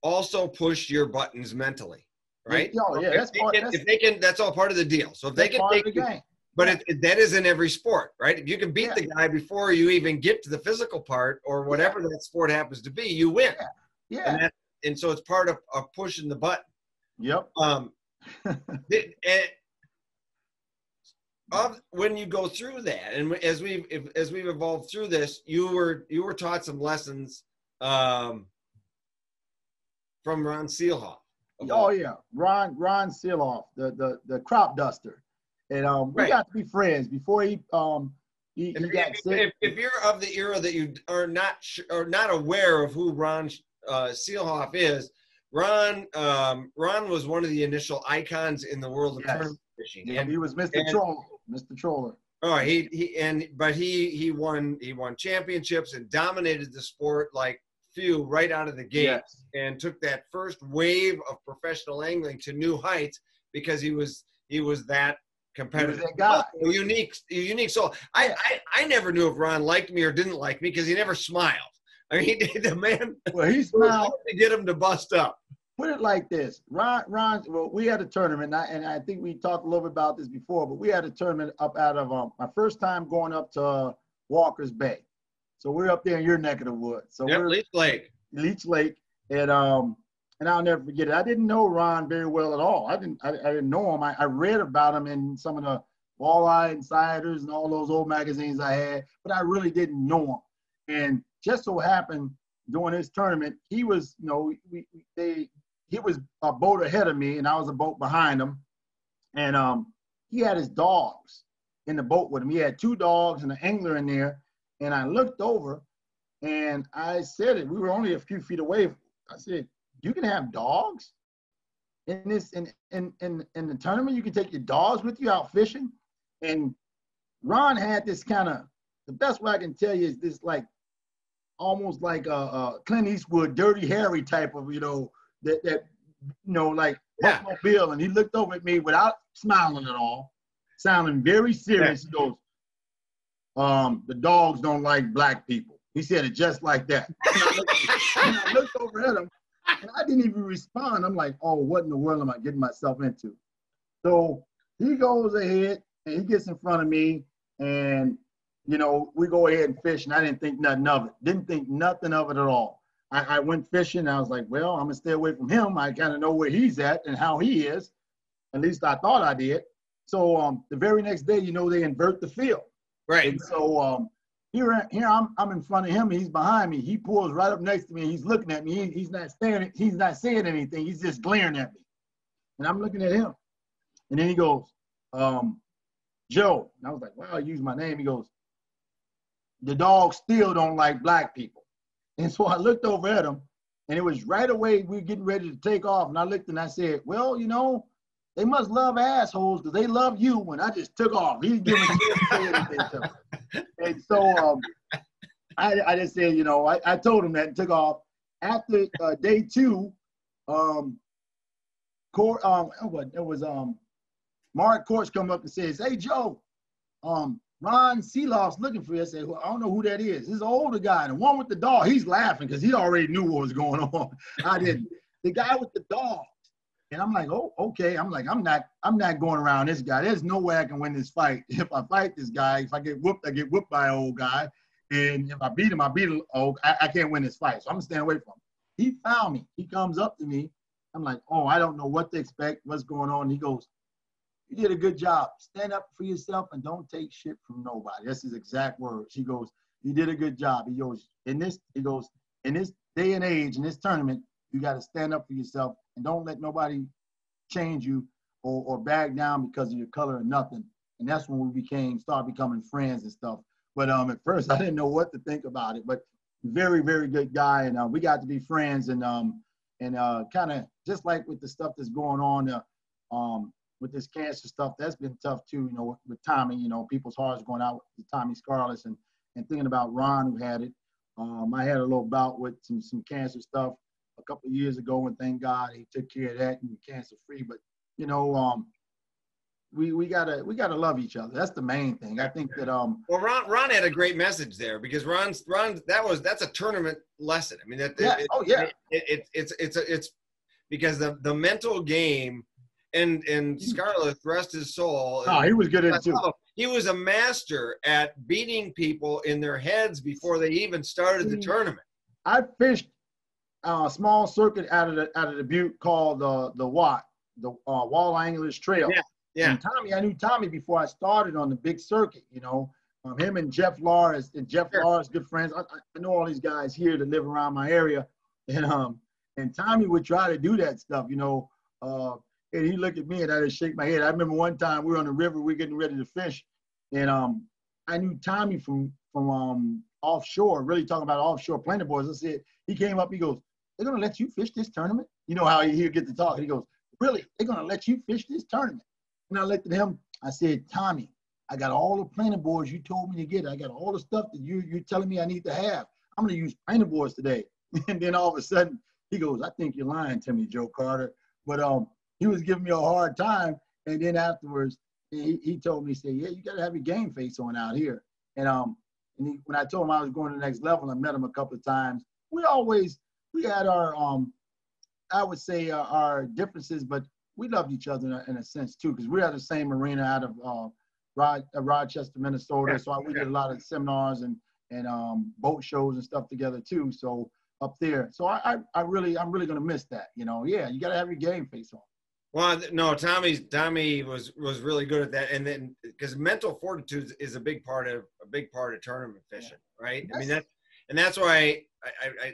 also push your buttons mentally, right? Oh, yeah, that's all part of the deal. So if they can take the game. But that is in every sport, right? If you can beat the guy before you even get to the physical part or whatever that sport happens to be, you win. Yeah. And so it's part of pushing the button. Yep. When you go through that, and as we've evolved through this, you were taught some lessons from Ron Seelhoff. Oh yeah, Ron Seelhoff, the crop duster. And we got to be friends before he got sick. If you're of the era that you are not aware of who Ron Seelhoff is, Ron was one of the initial icons in the world of tournament fishing. Yeah, and he was Mr. Troller. Oh, he won championships and dominated the sport like few right out of the gate, and took that first wave of professional angling to new heights because he was that competitive, unique soul. I never knew if Ron liked me or didn't like me because he never smiled. I mean, the man. Well, he smiled to get him to bust up. Put it like this, Ron. Well, we had a tournament, and I think we talked a little bit about this before, but we had a tournament up out of my first time going up to Walker's Bay. So we're up there in your neck of the woods. So we're Leech Lake, and I'll never forget it. I didn't know Ron very well at all. I didn't know him. I read about him in some of the Walleye Insiders and all those old magazines I had, but I really didn't know him. And just so happened during this tournament, he was, he was a boat ahead of me and I was a boat behind him. And he had his dogs in the boat with him. He had 2 dogs and an angler in there. And I looked over and I said it. We were only a few feet away. I said, you can have dogs in the tournament? You can take your dogs with you out fishing? And Ron had this kind of, the best way I can tell you is this almost like a Clint Eastwood, Dirty Harry type of, like Buffalo Bill. And he looked over at me without smiling at all, sounding very serious. He goes, the dogs don't like black people. He said it just like that. And I looked over at him and I didn't even respond. I'm like, oh, what in the world am I getting myself into? So he goes ahead and he gets in front of me and, we go ahead and fish, and I didn't think nothing of it. Didn't think nothing of it at all. I went fishing and I was like, well, I'm gonna stay away from him. I kind of know where he's at and how he is. At least I thought I did. So the very next day, they invert the field. Right. And so here I'm in front of him and he's behind me. He pulls right up next to me and he's looking at me. He's not staring. He's not saying anything. He's just glaring at me. And I'm looking at him. And then he goes, Joe. And I was like, wow, I used my name. He goes, the dogs still don't like black people. And so I looked over at him and it was right away we were getting ready to take off. And I looked and I said, well, they must love assholes because they love you. When I just took off, he didn't give a chance to say anything to me. And so I just said, I told him that and took off. After day 2, Mark Kortz come up and says, hey, Joe, Ron Seelhoff's looking for you. I said, well, I don't know who that is. This is an older guy. The one with the dog, he's laughing because he already knew what was going on. I didn't. The guy with the dog. And I'm like, oh, okay. I'm like, I'm not going around this guy. There's no way I can win this fight. If I fight this guy, if I get whooped, I get whooped by an old guy. And if I beat him, I can't win this fight. So I'm staying away from him. He found me. He comes up to me. I'm like, oh, I don't know what to expect. What's going on? He goes, you did a good job. Stand up for yourself and don't take shit from nobody. That's his exact words. He goes, you did a good job. He goes, in this day and age, in this tournament, you got to stand up for yourself and don't let nobody change you or back down because of your color or nothing. And that's when we started becoming friends and stuff. But at first I didn't know what to think about it, but very, very good guy. And we got to be friends and kind of just like with the stuff that's going on with this cancer stuff, that's been tough too, you know, with Tommy, you know, people's hearts going out with Tommy Scarlett and thinking about Ron who had it. I had a little bout with some cancer stuff a couple of years ago, and thank God he took care of that and cancer free. But you know, we gotta love each other. That's the main thing. I think that well, Ron had a great message there because Ron that's a tournament lesson. I mean it's because the mental game and Scarlett, rest his soul. Oh, he was good at it too. He was a master at beating people in their heads before they even started the tournament. I fished a small circuit out of the butte called the Walleye English Trail. Yeah, yeah. And Tommy, I knew Tommy before I started on the big circuit. You know, him and Jeff Lars Lars, good friends. I know all these guys here that live around my area, and Tommy would try to do that stuff. You know, and he looked at me and I just shake my head. I remember one time we were on the river, we were getting ready to fish, and I knew Tommy from offshore, really talking about offshore planter boys. I said, he came up, he goes, they're gonna let you fish this tournament? You know how he'll get to talk. He goes, really? They're gonna let you fish this tournament? And I looked at him, I said, Tommy, I got all the planter boards you told me to get. I got all the stuff that you're telling me I need to have. I'm gonna use planter boards today. And then all of a sudden, he goes, I think you're lying to me, Joe Carter. But he was giving me a hard time. And then afterwards, he told me, he said, yeah, you got to have your game face on out here. And when I told him I was going to the next level, I met him a couple of times. We had our, I would say our differences, but we loved each other in a sense too, because we're at the same arena out of Rochester, Minnesota. Yeah, so we did a lot of seminars and boat shows and stuff together too. So up there. So I'm really going to miss that. You know, yeah, you got to have your game face on. Well, no, Tommy was really good at that, and then because mental fortitude is a big part of tournament fishing, right? I mean that's why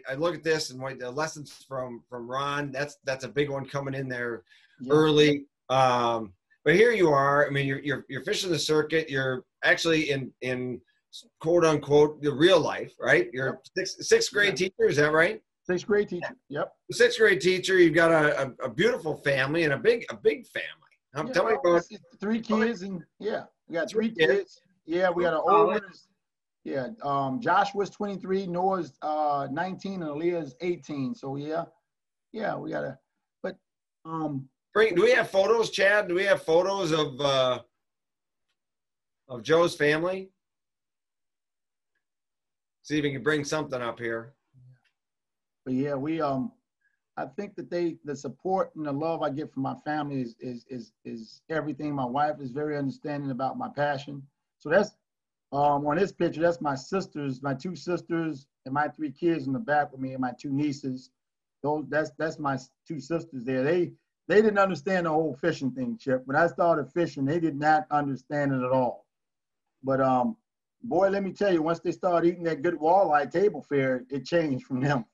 I look at this and what the lessons from Ron. That's a big one coming in there early. But here you are. I mean, you're fishing the circuit. You're actually in quote unquote the real life, right? You're sixth grade teacher. Is that right? Sixth grade teacher. Yep. Sixth grade teacher. You've got a beautiful family and a big family. Tell me about 3 kids and we got 3 kids. Yeah, we got an older. Yeah, Joshua's 23, Noah's 19, and Leer's 18. So we gotta. But do we have photos, Chad? Do we have photos of Joe's family? See if we can bring something up here. But yeah, I think that the support and the love I get from my family is everything. My wife is very understanding about my passion. So that's on this picture, that's my 2 sisters and my 3 kids in the back with me and my 2 nieces. That's my 2 sisters there. They didn't understand the whole fishing thing, Chip. When I started fishing, they did not understand it at all. But boy, let me tell you, once they started eating that good walleye table fare, it changed for them.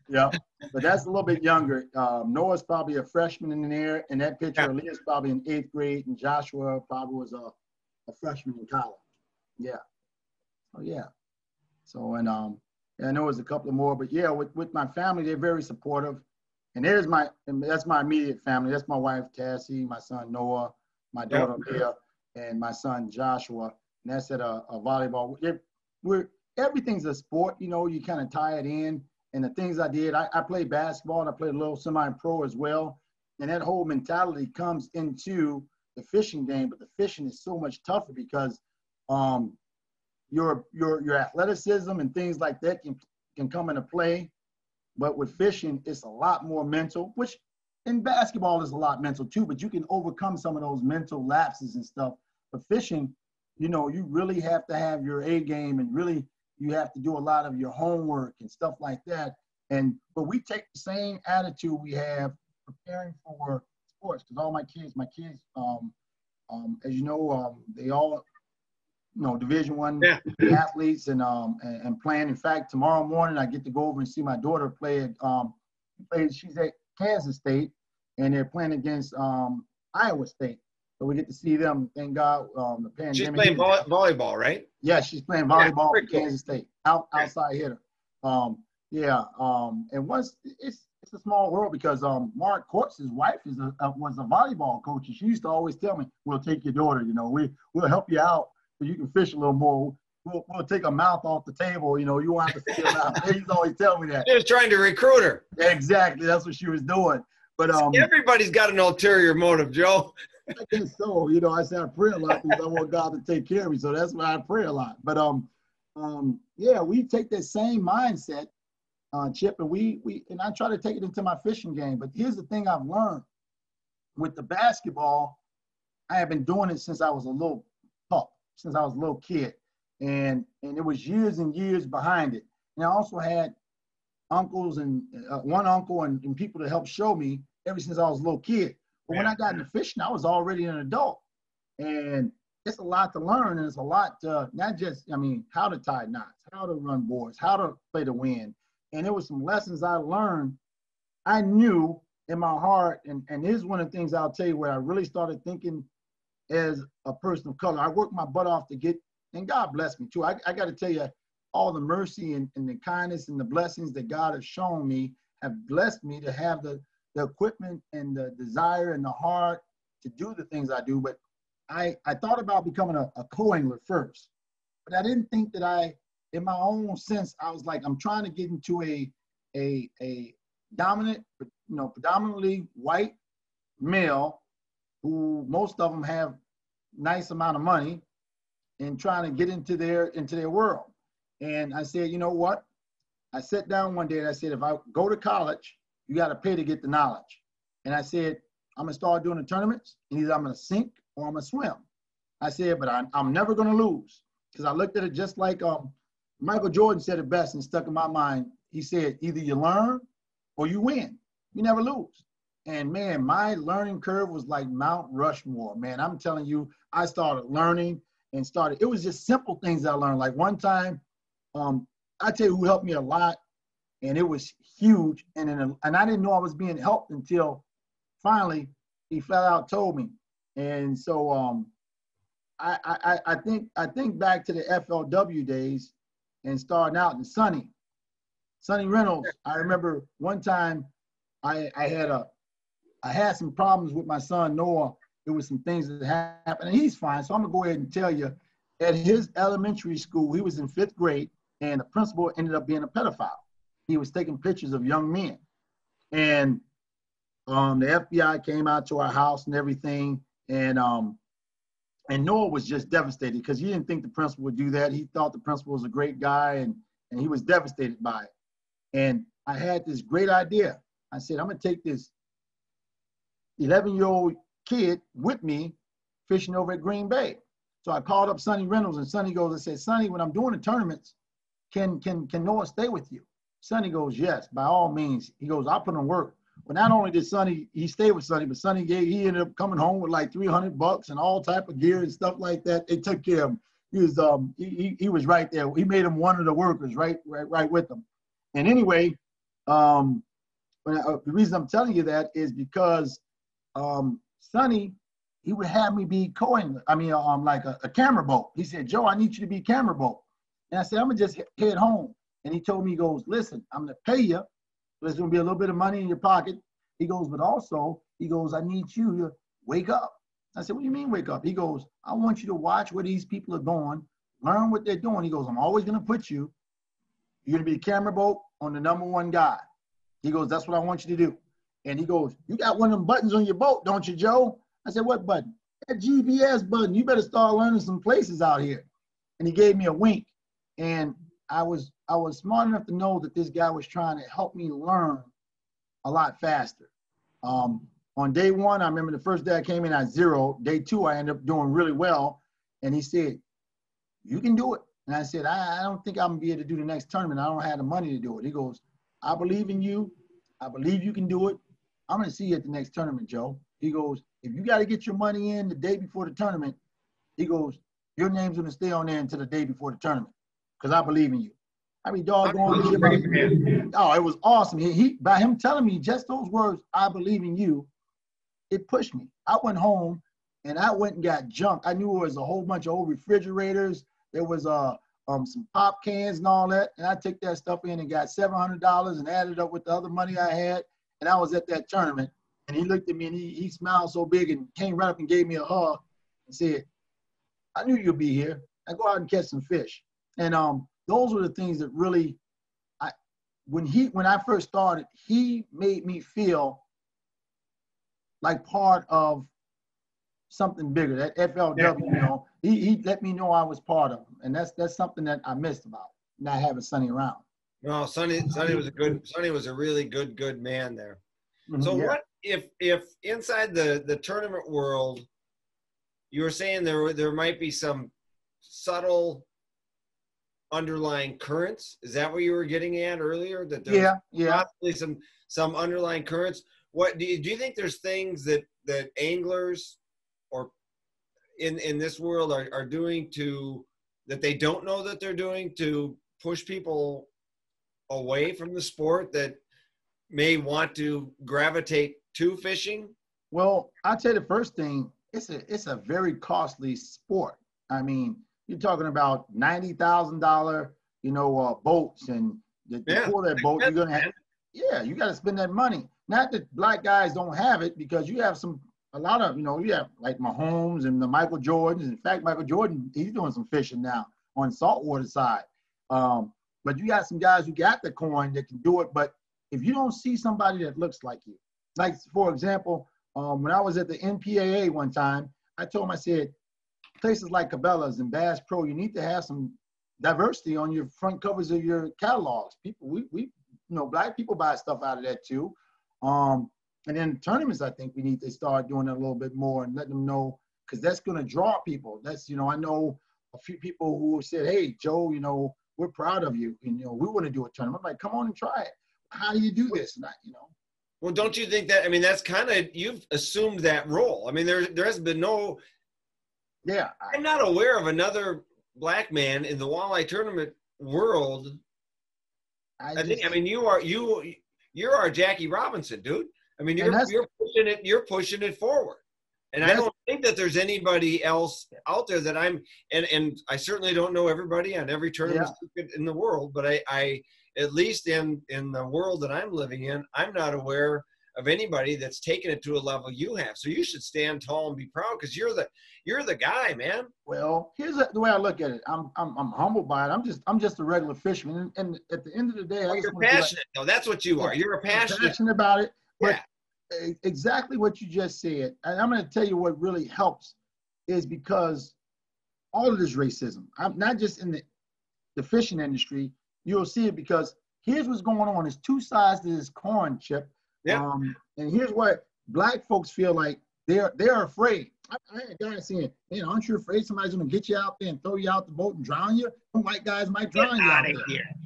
Yeah, but that's a little bit younger. Noah's probably a freshman in there. In that picture, Leah's probably in 8th grade, and Joshua probably was a freshman in college. Yeah. Oh yeah. So and I know there's a couple more, but yeah, with my family, they're very supportive. And that's my immediate family. That's my wife Cassie, my son Noah, my daughter Leah, and my son Joshua. And that's at a volleyball. Everything's a sport, you know. You kind of tie it in. And the things I did, I played basketball and I played a little semi-pro as well. And that whole mentality comes into the fishing game, but the fishing is so much tougher because your athleticism and things like that can come into play. But with fishing, it's a lot more mental, which in basketball is a lot mental too, but you can overcome some of those mental lapses and stuff. But fishing, you know, you really have to have your A game and really you have to do a lot of your homework and stuff like that. But we take the same attitude we have preparing for course, because all my kids, as you know, they all, Division I athletes and playing. In fact, tomorrow morning I get to go over and see my daughter play she's at Kansas State, and they're playing against Iowa State. So we get to see them. Thank God, the pandemic. She's playing volleyball, right? Yeah, she's playing volleyball for cool. Kansas State, outside hitter. And once it's a small world because Mark Court's wife was a volleyball coach, and she used to always tell me, "We'll take your daughter. We'll help you out so you can fish a little more. We'll take a mouth off the table. You won't have to see her out." She used to always tell me that. She was trying to recruit her. Exactly, that's what she was doing. But everybody's got an ulterior motive, Joe. I guess so. I say I pray a lot because I want God to take care of me, so that's why I pray a lot. But we take that same mindset, Chip, and I try to take it into my fishing game. But here's the thing I've learned with the basketball. I have been doing it since I was a little pup, since I was a little kid, and it was years and years behind it. And I also had uncles and one uncle and people to help show me ever since I was a little kid. But when I got into fishing, I was already an adult, and it's a lot to learn, and it's a lot to not just, how to tie knots, how to run boards, how to play the wind. And there were some lessons I learned. I knew in my heart, and here's one of the things I'll tell you where I really started thinking as a person of color. I worked my butt off to get, and God blessed me too. I got to tell you, all the mercy and the kindness and the blessings that God has shown me have blessed me to have the equipment and the desire and the heart to do the things I do. But I thought about becoming a co-angler first, but I didn't think that in my own sense, I was like, I'm trying to get into a dominant, predominantly white male who most of them have nice amount of money and trying to get into their world. And I said, you know what? I sat down one day and I said, if I go to college, you got to pay to get the knowledge. And I said, I'm going to start doing the tournaments, and either I'm going to sink or I'm going to swim. I said, but I'm never going to lose, because I looked at it just like Michael Jordan said it best and stuck in my mind. He said, either you learn or you win. You never lose. And, man, my learning curve was like Mount Rushmore, man. I'm telling you, I started learning and it was just simple things I learned. Like one time, I tell you who helped me a lot, and it was huge. And I didn't know I was being helped until finally he flat out told me. And so I think back to the FLW days and starting out in Sonny Reynolds. I remember one time I had some problems with my son Noah. There was some things that happened, and he's fine. So I'm gonna go ahead and tell you, at his elementary school, he was in 5th grade, and the principal ended up being a pedophile. He was taking pictures of young men. And the FBI came out to our house and everything. And Noah was just devastated because he didn't think the principal would do that. He thought the principal was a great guy, and he was devastated by it. And I had this great idea. I said, I'm going to take this 11-year-old kid with me fishing over at Green Bay. So I called up Sonny Reynolds, and Sonny goes and said, Sonny, when I'm doing the tournaments, can Noah stay with you? Sonny goes, yes, by all means. He goes, I'll put him to work. Well, not only did Sonny, he stayed with Sonny, but he ended up coming home with like $300 and all type of gear and stuff like that. They took care of him. He was right there. He made him one of the workers right with them. And anyway, the reason I'm telling you that is because Sonny, he would have me be like a camera boat. He said, Joe, I need you to be camera boat. And I said, I'm going to just head home. And he told me, he goes, listen, I'm going to pay you. There's going to be a little bit of money in your pocket. He goes, but also, he goes, I need you to wake up. I said, what do you mean wake up? He goes, I want you to watch where these people are going, learn what they're doing. He goes, I'm always going to put you. You're going to be a camera boat on the #1 guy. He goes, that's what I want you to do. And he goes, you got one of them buttons on your boat, don't you, Joe? I said, what button? That GPS button. You better start learning some places out here. And he gave me a wink. And I was smart enough to know that this guy was trying to help me learn a lot faster. On day 1, I remember the first day I came in at 0. Day 2, I ended up doing really well. And he said, you can do it. And I said, I don't think I'm going to be able to do the next tournament. I don't have the money to do it. He goes, I believe in you. I believe you can do it. I'm going to see you at the next tournament, Joe. he goes, if you got to get your money in the day before the tournament, he goes, your name's going to stay on there until the day before the tournament because I believe in you. I mean, doggone. Oh, it was awesome. He by him telling me just those words, I believe in you, it pushed me. I went home and I went and got junk. I knew it was a whole bunch of old refrigerators. There was some pop cans and all that. And I took that stuff in and got $700 and added up with the other money I had. And I was at that tournament. And he looked at me and he smiled so big and came right up and gave me a hug and said, I knew you'd be here. I go out and catch some fish. And those were the things that really, when I first started, he made me feel like part of something bigger, that FLW, you know. He let me know I was part of him. And that's something that I missed about not having Sonny around. No, Sonny was a really good man there. Mm-hmm, so yeah. What if inside the tournament world, you were saying there might be some subtle underlying currents? Is that what you were getting at earlier? That there's possibly some underlying currents. What do you think there's things that anglers or in this world are doing that they don't know that they're doing to push people away from the sport that may want to gravitate to fishing? Well, I'll tell you the first thing, it's a very costly sport. I mean, you're talking about $90,000, boats, and for that boat, you're gonna have, you got to spend that money. Not that black guys don't have it, because you have a lot of, you have like Mahomes and the Michael Jordans. In fact, Michael Jordan, he's doing some fishing now on saltwater side. But you got some guys who got the coin that can do it. But if you don't see somebody that looks like you, like for example, when I was at the NPAA one time, I told him, I said, places like Cabela's and Bass Pro, you need to have some diversity on your front covers of your catalogs. People, we black people buy stuff out of that too. And then tournaments, I think we need to start doing it a little bit more and let them know, because that's going to draw people. That's, I know a few people who said, hey, Joe, we're proud of you. And, we want to do a tournament. I'm like, come on and try it. How do you do this? And Well, don't you think that, that's kind of, you've assumed that role. I mean, there has been no, I'm not aware of another black man in the walleye tournament world. You're our Jackie Robinson, dude. I mean, you're pushing it forward. And I don't think that there's anybody else out there that and I certainly don't know everybody on every tournament in the world, but I at least in the world that I'm living in, I'm not aware of anybody that's taken it to a level you have. So you should stand tall and be proud, because you're the guy, man. Well, here's the way I look at it. I'm humbled by it. I'm just a regular fisherman, and at the end of the day, you're passionate. No, that's what you are. You're passionate about it. But exactly what you just said, and I'm going to tell you what really helps is because all of this racism. I'm not just in the fishing industry. You'll see it because here's what's going on. There's two sides to this coin, Chip. Yeah. And here's what black folks feel like they're afraid. I had a guy saying, man, aren't you afraid somebody's going to get you out there and throw you out the boat and drown you? Some white guys might drown you out there.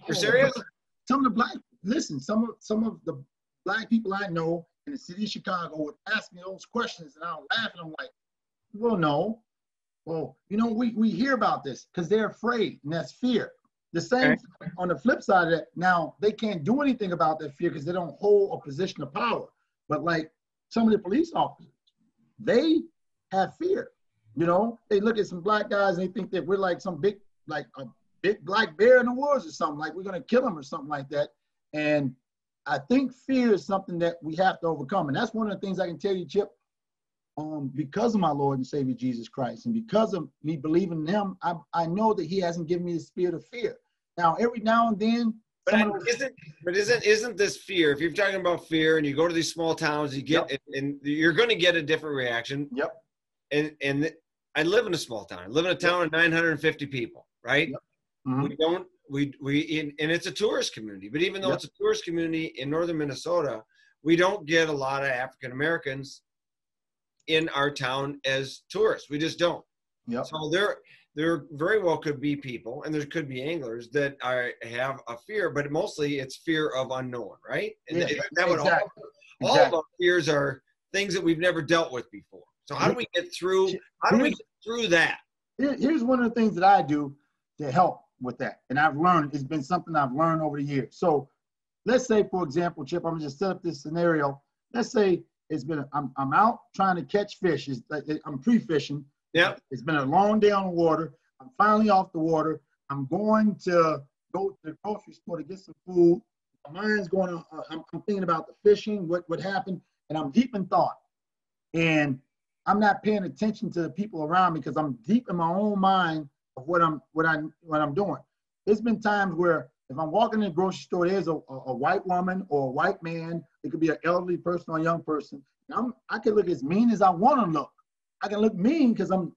You're serious? Some of the black people I know in the city of Chicago would ask me those questions, and I'll laugh, and I'm like, well, no. Well, we hear about this because they're afraid, and that's fear. The same on the flip side of that, now they can't do anything about that fear because they don't hold a position of power. But like some of the police officers, they have fear. They look at some black guys and they think that we're like a big black bear in the woods or something, like we're going to kill them or something like that. And I think fear is something that we have to overcome. And that's one of the things I can tell you, Chip, because of my Lord and Savior Jesus Christ, and because of me believing in him, I know that he hasn't given me the spirit of fear. Now, every now and then, isn't this fear? If you're talking about fear and you go to these small towns, you get and you're going to get a different reaction. Yep. And I live in a small town. I live in a town of 950 people, right? Yep. Mm-hmm. And it's a tourist community. But even though it's a tourist community in northern Minnesota, we don't get a lot of African Americans in our town as tourists. We just don't. Yep. So there very well could be people, and there could be anglers that have a fear, but mostly it's fear of unknown, right? And exactly. all of our fears are things that we've never dealt with before. So how do we get through? How do we get through that? Here's one of the things that I do to help with that, and I've learned. It's been something I've learned over the years. So let's say, for example, Chip, I'm gonna just set up this scenario. Let's say I'm out trying to catch fish. I'm pre-fishing. Yeah. It's been a long day on the water. I'm finally off the water. I'm going to go to the grocery store to get some food. My mind's going on. I'm thinking about the fishing, what happened, and I'm deep in thought. And I'm not paying attention to the people around me because I'm deep in my own mind of what I'm doing. There's been times where if I'm walking in the grocery store, there's a white woman or a white man. It could be an elderly person or a young person. And I can look as mean as I want to look. I can look mean because I'm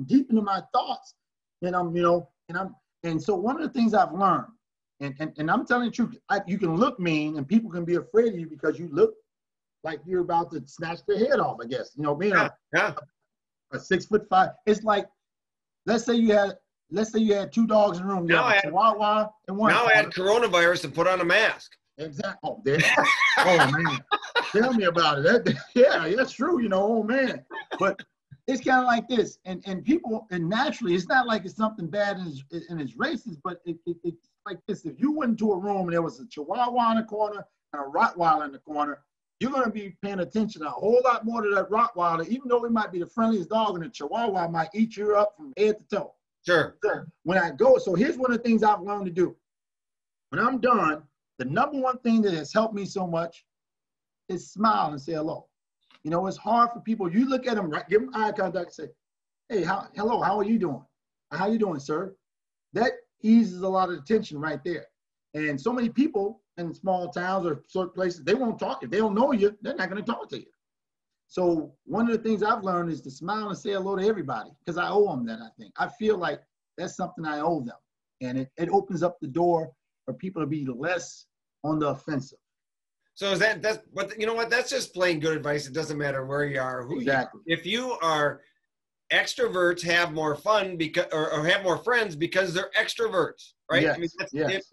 deep into my thoughts, and and so one of the things I've learned, and I'm telling the truth, you can look mean and people can be afraid of you because you look like you're about to snatch their head off, I guess. Being a 6'5", it's like, let's say you had two dogs in the room. You have a Chihuahua and one. Now I had coronavirus and put on a mask. Exactly. Oh, man. Tell me about it. Yeah, that's true. Oh, man. But it's kind of like this, and people, and naturally, it's not like it's something bad and it's racist, but it's like this. If you went into a room and there was a Chihuahua in the corner and a Rottweiler in the corner, you're going to be paying attention a whole lot more to that Rottweiler, even though it might be the friendliest dog, and the Chihuahua might eat you up from head to toe. Sure. So here's one of the things I've learned to do. When I'm done, the number one thing that has helped me so much is smile and say hello. It's hard for people. You look at them, right? Give them eye contact and say, "Hey, hello, how are you doing? How you doing, sir?" That eases a lot of the tension right there. And so many people in small towns or certain places, they won't talk. If they don't know you, they're not going to talk to you. So one of the things I've learned is to smile and say hello to everybody because I owe them that, I think. I feel like that's something I owe them. And it opens up the door for people to be less on the offensive. So but you know what? That's just plain good advice. It doesn't matter where you are or who you are. If you are extroverts, have more fun or have more friends because they're extroverts, right? Yes.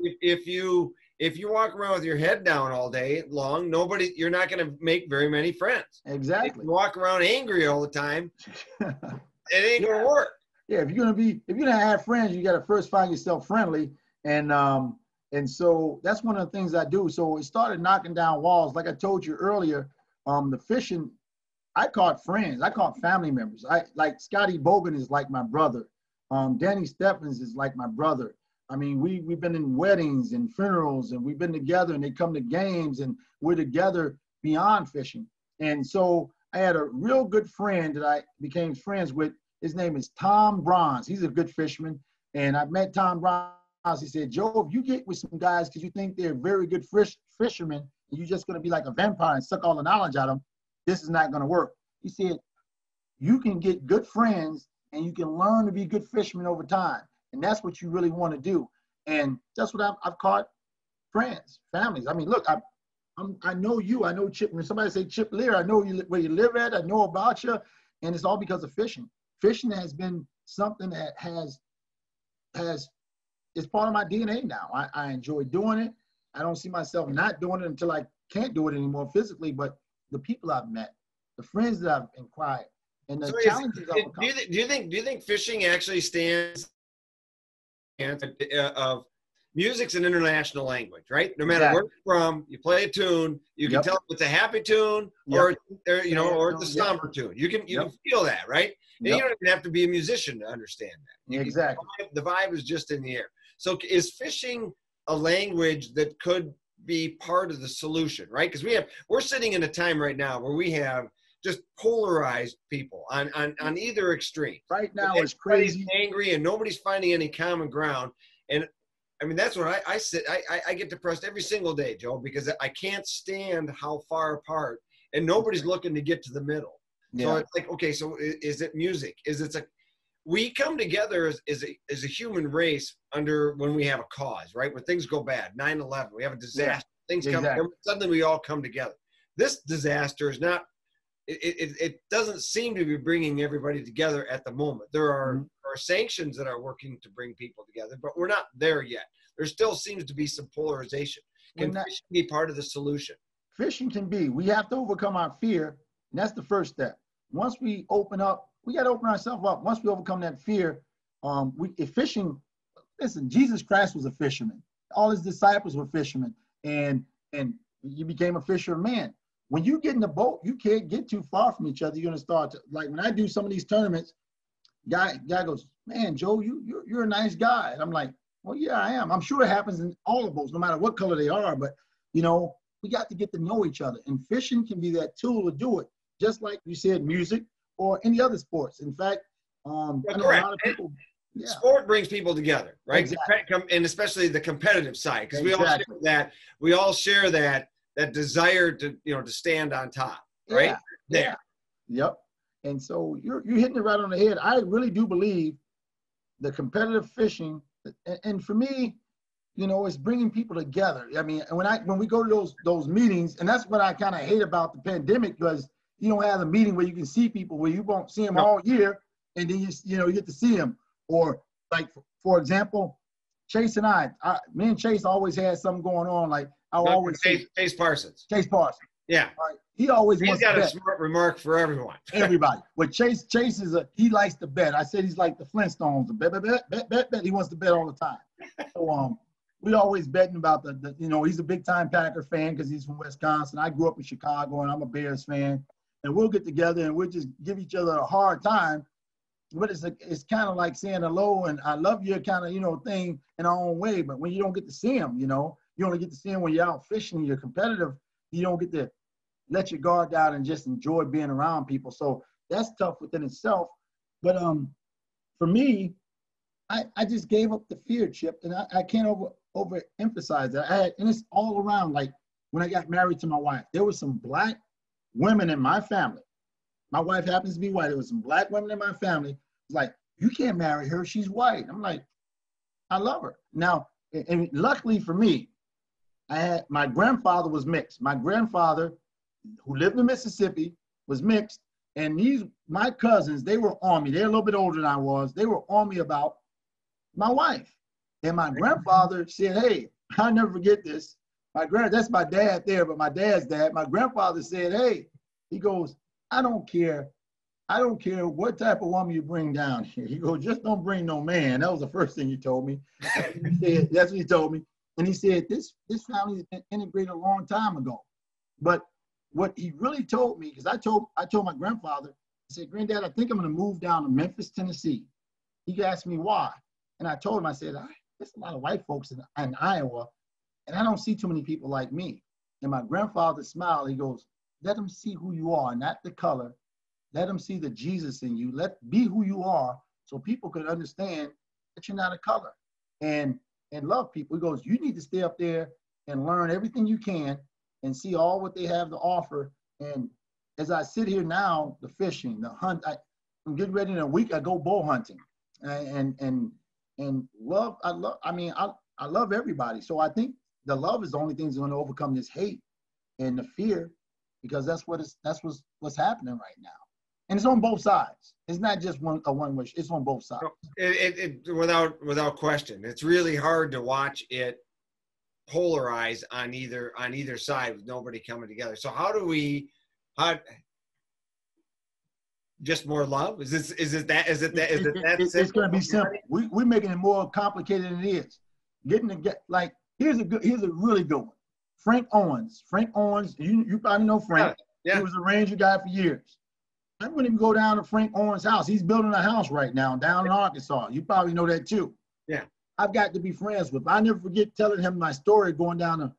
If you walk around with your head down all day long, you're not going to make very many friends. Exactly. If you walk around angry all the time, it ain't going to work. Yeah, if you're gonna have friends, you got to first find yourself friendly, and so that's one of the things I do. So it started knocking down walls. Like I told you earlier, the fishing, I caught friends. I caught family members. Like Scotty Bogan is like my brother. Danny Stephens is like my brother. I mean, we've been in weddings and funerals, and we've been together, and they come to games, and we're together beyond fishing. And so I had a real good friend that I became friends with. His name is Tom Bronze. He's a good fisherman. And I met Tom Bronze. He said, "Joe, if you get with some guys because you think they're very good fishermen, and you're just going to be like a vampire and suck all the knowledge out of them, this is not going to work." He said, "You can get good friends, and you can learn to be good fishermen over time. And that's what you really want to do." And that's what I've caught friends, families. I mean, look, I know you. I know Chip. When somebody say Chip Leer, I know where you live at. I know about you. And it's all because of fishing. Fishing has been something that it's part of my DNA now. I enjoy doing it. I don't see myself not doing it until I can't do it anymore physically, but the people I've met, the friends that I've acquired, and the challenges I've overcome. Do you think fishing actually stands of music's an international language, right? No matter where you're from, you play a tune, you can tell if it's a happy tune or it's a somber tune. You can feel that, right? And you don't even have to be a musician to understand that. Exactly. The vibe is just in the air. So is fishing a language that could be part of the solution, right? Because we're sitting in a time right now where we have just polarized people on either extreme. Right now it's crazy. Everybody's angry and nobody's finding any common ground. And I mean, that's what I get depressed every single day, Joe, because I can't stand how far apart and nobody's looking to get to the middle. Yeah. So it's like, okay, so is it music? We come together as a human race when we have a cause, right? When things go bad, 9/11, we have a disaster, things come, suddenly we all come together. This disaster is not, it doesn't seem to be bringing everybody together at the moment. There are sanctions that are working to bring people together, but we're not there yet. There still seems to be some polarization. Can fishing be part of the solution? Fishing can be. We have to overcome our fear And that's the first step. Once we open up, we got to open ourselves up. Once we overcome that fear, if fishing, listen, Jesus Christ was a fisherman. All his disciples were fishermen, and you became a fisherman. When you get in the boat, you can't get too far from each other. You're gonna start to, like when I do some of these tournaments, guy goes, man, Joe, you're a nice guy. And I'm like, well, yeah, I am. I'm sure it happens in all of those, no matter what color they are. But you know, we got to get to know each other, and fishing can be that tool to do it. Just like you said, music or any other sports. In fact, I know a lot of people. Yeah. Sport brings people together, right? Exactly. And especially the competitive side, because Exactly. we all share that desire to, you know, to stand on top, right? Yeah. Yep. And so you're hitting it right on the head. I really do believe the competitive fishing, and for me, you know, it's bringing people together. I mean, when we go to those meetings, and that's what I kind of hate about the pandemic, because you don't have a meeting where you can see people, where you won't see them all year, and then you get to see them. Or like, for example, Chase and me and Chase always had something going on. Like I always Chase Parsons. Chase Parsons. Yeah. Right? He always wants to bet. He's got a smart remark for everyone. Everybody. But Chase he likes to bet. I said he's like the Flintstones. Bet. He wants to bet all the time. So we always betting about the you know, he's a big time Packer fan because he's from Wisconsin. I grew up in Chicago and I'm a Bears fan. And we'll get together and we'll just give each other a hard time. But it's kind of like saying hello and I love you kind of, you know, thing in our own way. But when you don't get to see them, you know, you only get to see them when you're out fishing, you're competitive. You don't get to let your guard down and just enjoy being around people. So that's tough within itself. But for me, I just gave up the fear, Chip, and I can't overemphasize that. And it's all around. Like when I got married to my wife, there were some Black women in my family. My wife happens to be white. There was some Black women in my family. It's like, you can't marry her. She's white. I'm like, I love her. Now, and luckily for me, my grandfather was mixed. My grandfather, who lived in Mississippi, was mixed. And my cousins, they were on me. They're a little bit older than I was. They were on me about my wife. And my grandfather said, hey, I'll never forget this. That's my dad there, but my dad's dad. My grandfather said, hey, he goes, I don't care what type of woman you bring down here. He goes, just don't bring no man. That was the first thing he told me. That's what he told me. And he said, this family has been integrated a long time ago. But what he really told me, because I told my grandfather, I said, Granddad, I think I'm going to move down to Memphis, Tennessee. He asked me why. And I told him, I said, there's a lot of white folks in Iowa, and I don't see too many people like me. And my grandfather smiled. He goes, let them see who you are, not the color. Let them see the Jesus in you. Be who you are so people can understand that you're not a color. And love people. He goes, you need to stay up there and learn everything you can and see all what they have to offer. And as I sit here now, the fishing, the hunt, I'm getting ready in a week, I go bow hunting. And love, I love everybody. So I think the love is the only thing that's going to overcome this hate and the fear, because that's what's happening right now. And it's on both sides. It's not just one way. It's on both sides. Without question. It's really hard to watch it polarize on either side with nobody coming together. So how just more love? Is it that it's going to be simple. We're making it more complicated than it is. Like here's a really good one. Frank Owens, you probably know Frank. Yeah. He was a Ranger guy for years. I wouldn't even go down to Frank Owens' house. He's building a house right now down in Arkansas. You probably know that too. Yeah. I've got to be friends with him. I never forget telling him my story going down to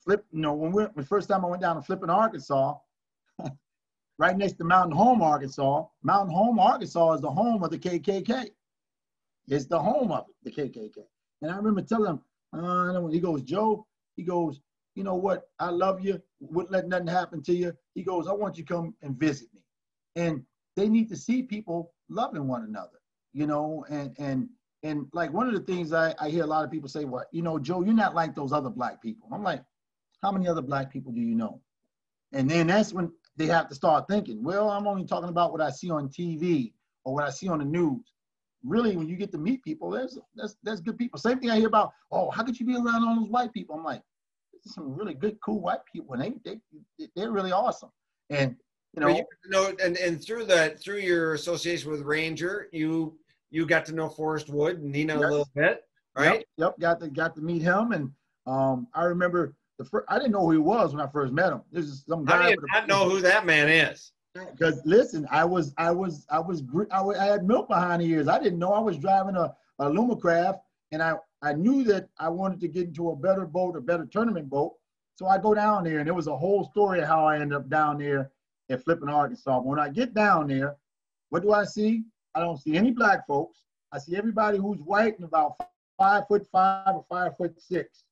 Flip. You know, the first time I went down to Flippin, Arkansas, right next to Mountain Home, Arkansas. Mountain Home, Arkansas is the home of the KKK. It's the home of it, the KKK. And I remember telling him, he goes, Joe, he goes, you know what? I love you. Wouldn't let nothing happen to you. He goes, I want you to come and visit me. And they need to see people loving one another, you know, and like one of the things I hear a lot of people say, well, you know, Joe, you're not like those other Black people. I'm like, how many other Black people do you know? And then that's when they have to start thinking, well, I'm only talking about what I see on TV or what I see on the news. Really, when you get to meet people, that's good people. Same thing I hear about, oh, how could you be around all those white people? I'm like, there's some really good, cool white people, and they're really awesome. And you know. And through your association with Ranger, you got to know Forrest Wood and Nina a little bit, right? Yep. Got to meet him, and I remember I didn't know who he was when I first met him. This is some guy. How do you not know who that man is? Because listen, I had milk behind the ears. I didn't know I was driving a Lumacraft, and I knew that I wanted to get into a better boat, a better tournament boat. So I go down there, and it was a whole story of how I ended up down there at Flippin, Arkansas. But when I get down there, what do I see? I don't see any black folks. I see everybody who's white and about 5'5" or 5'6".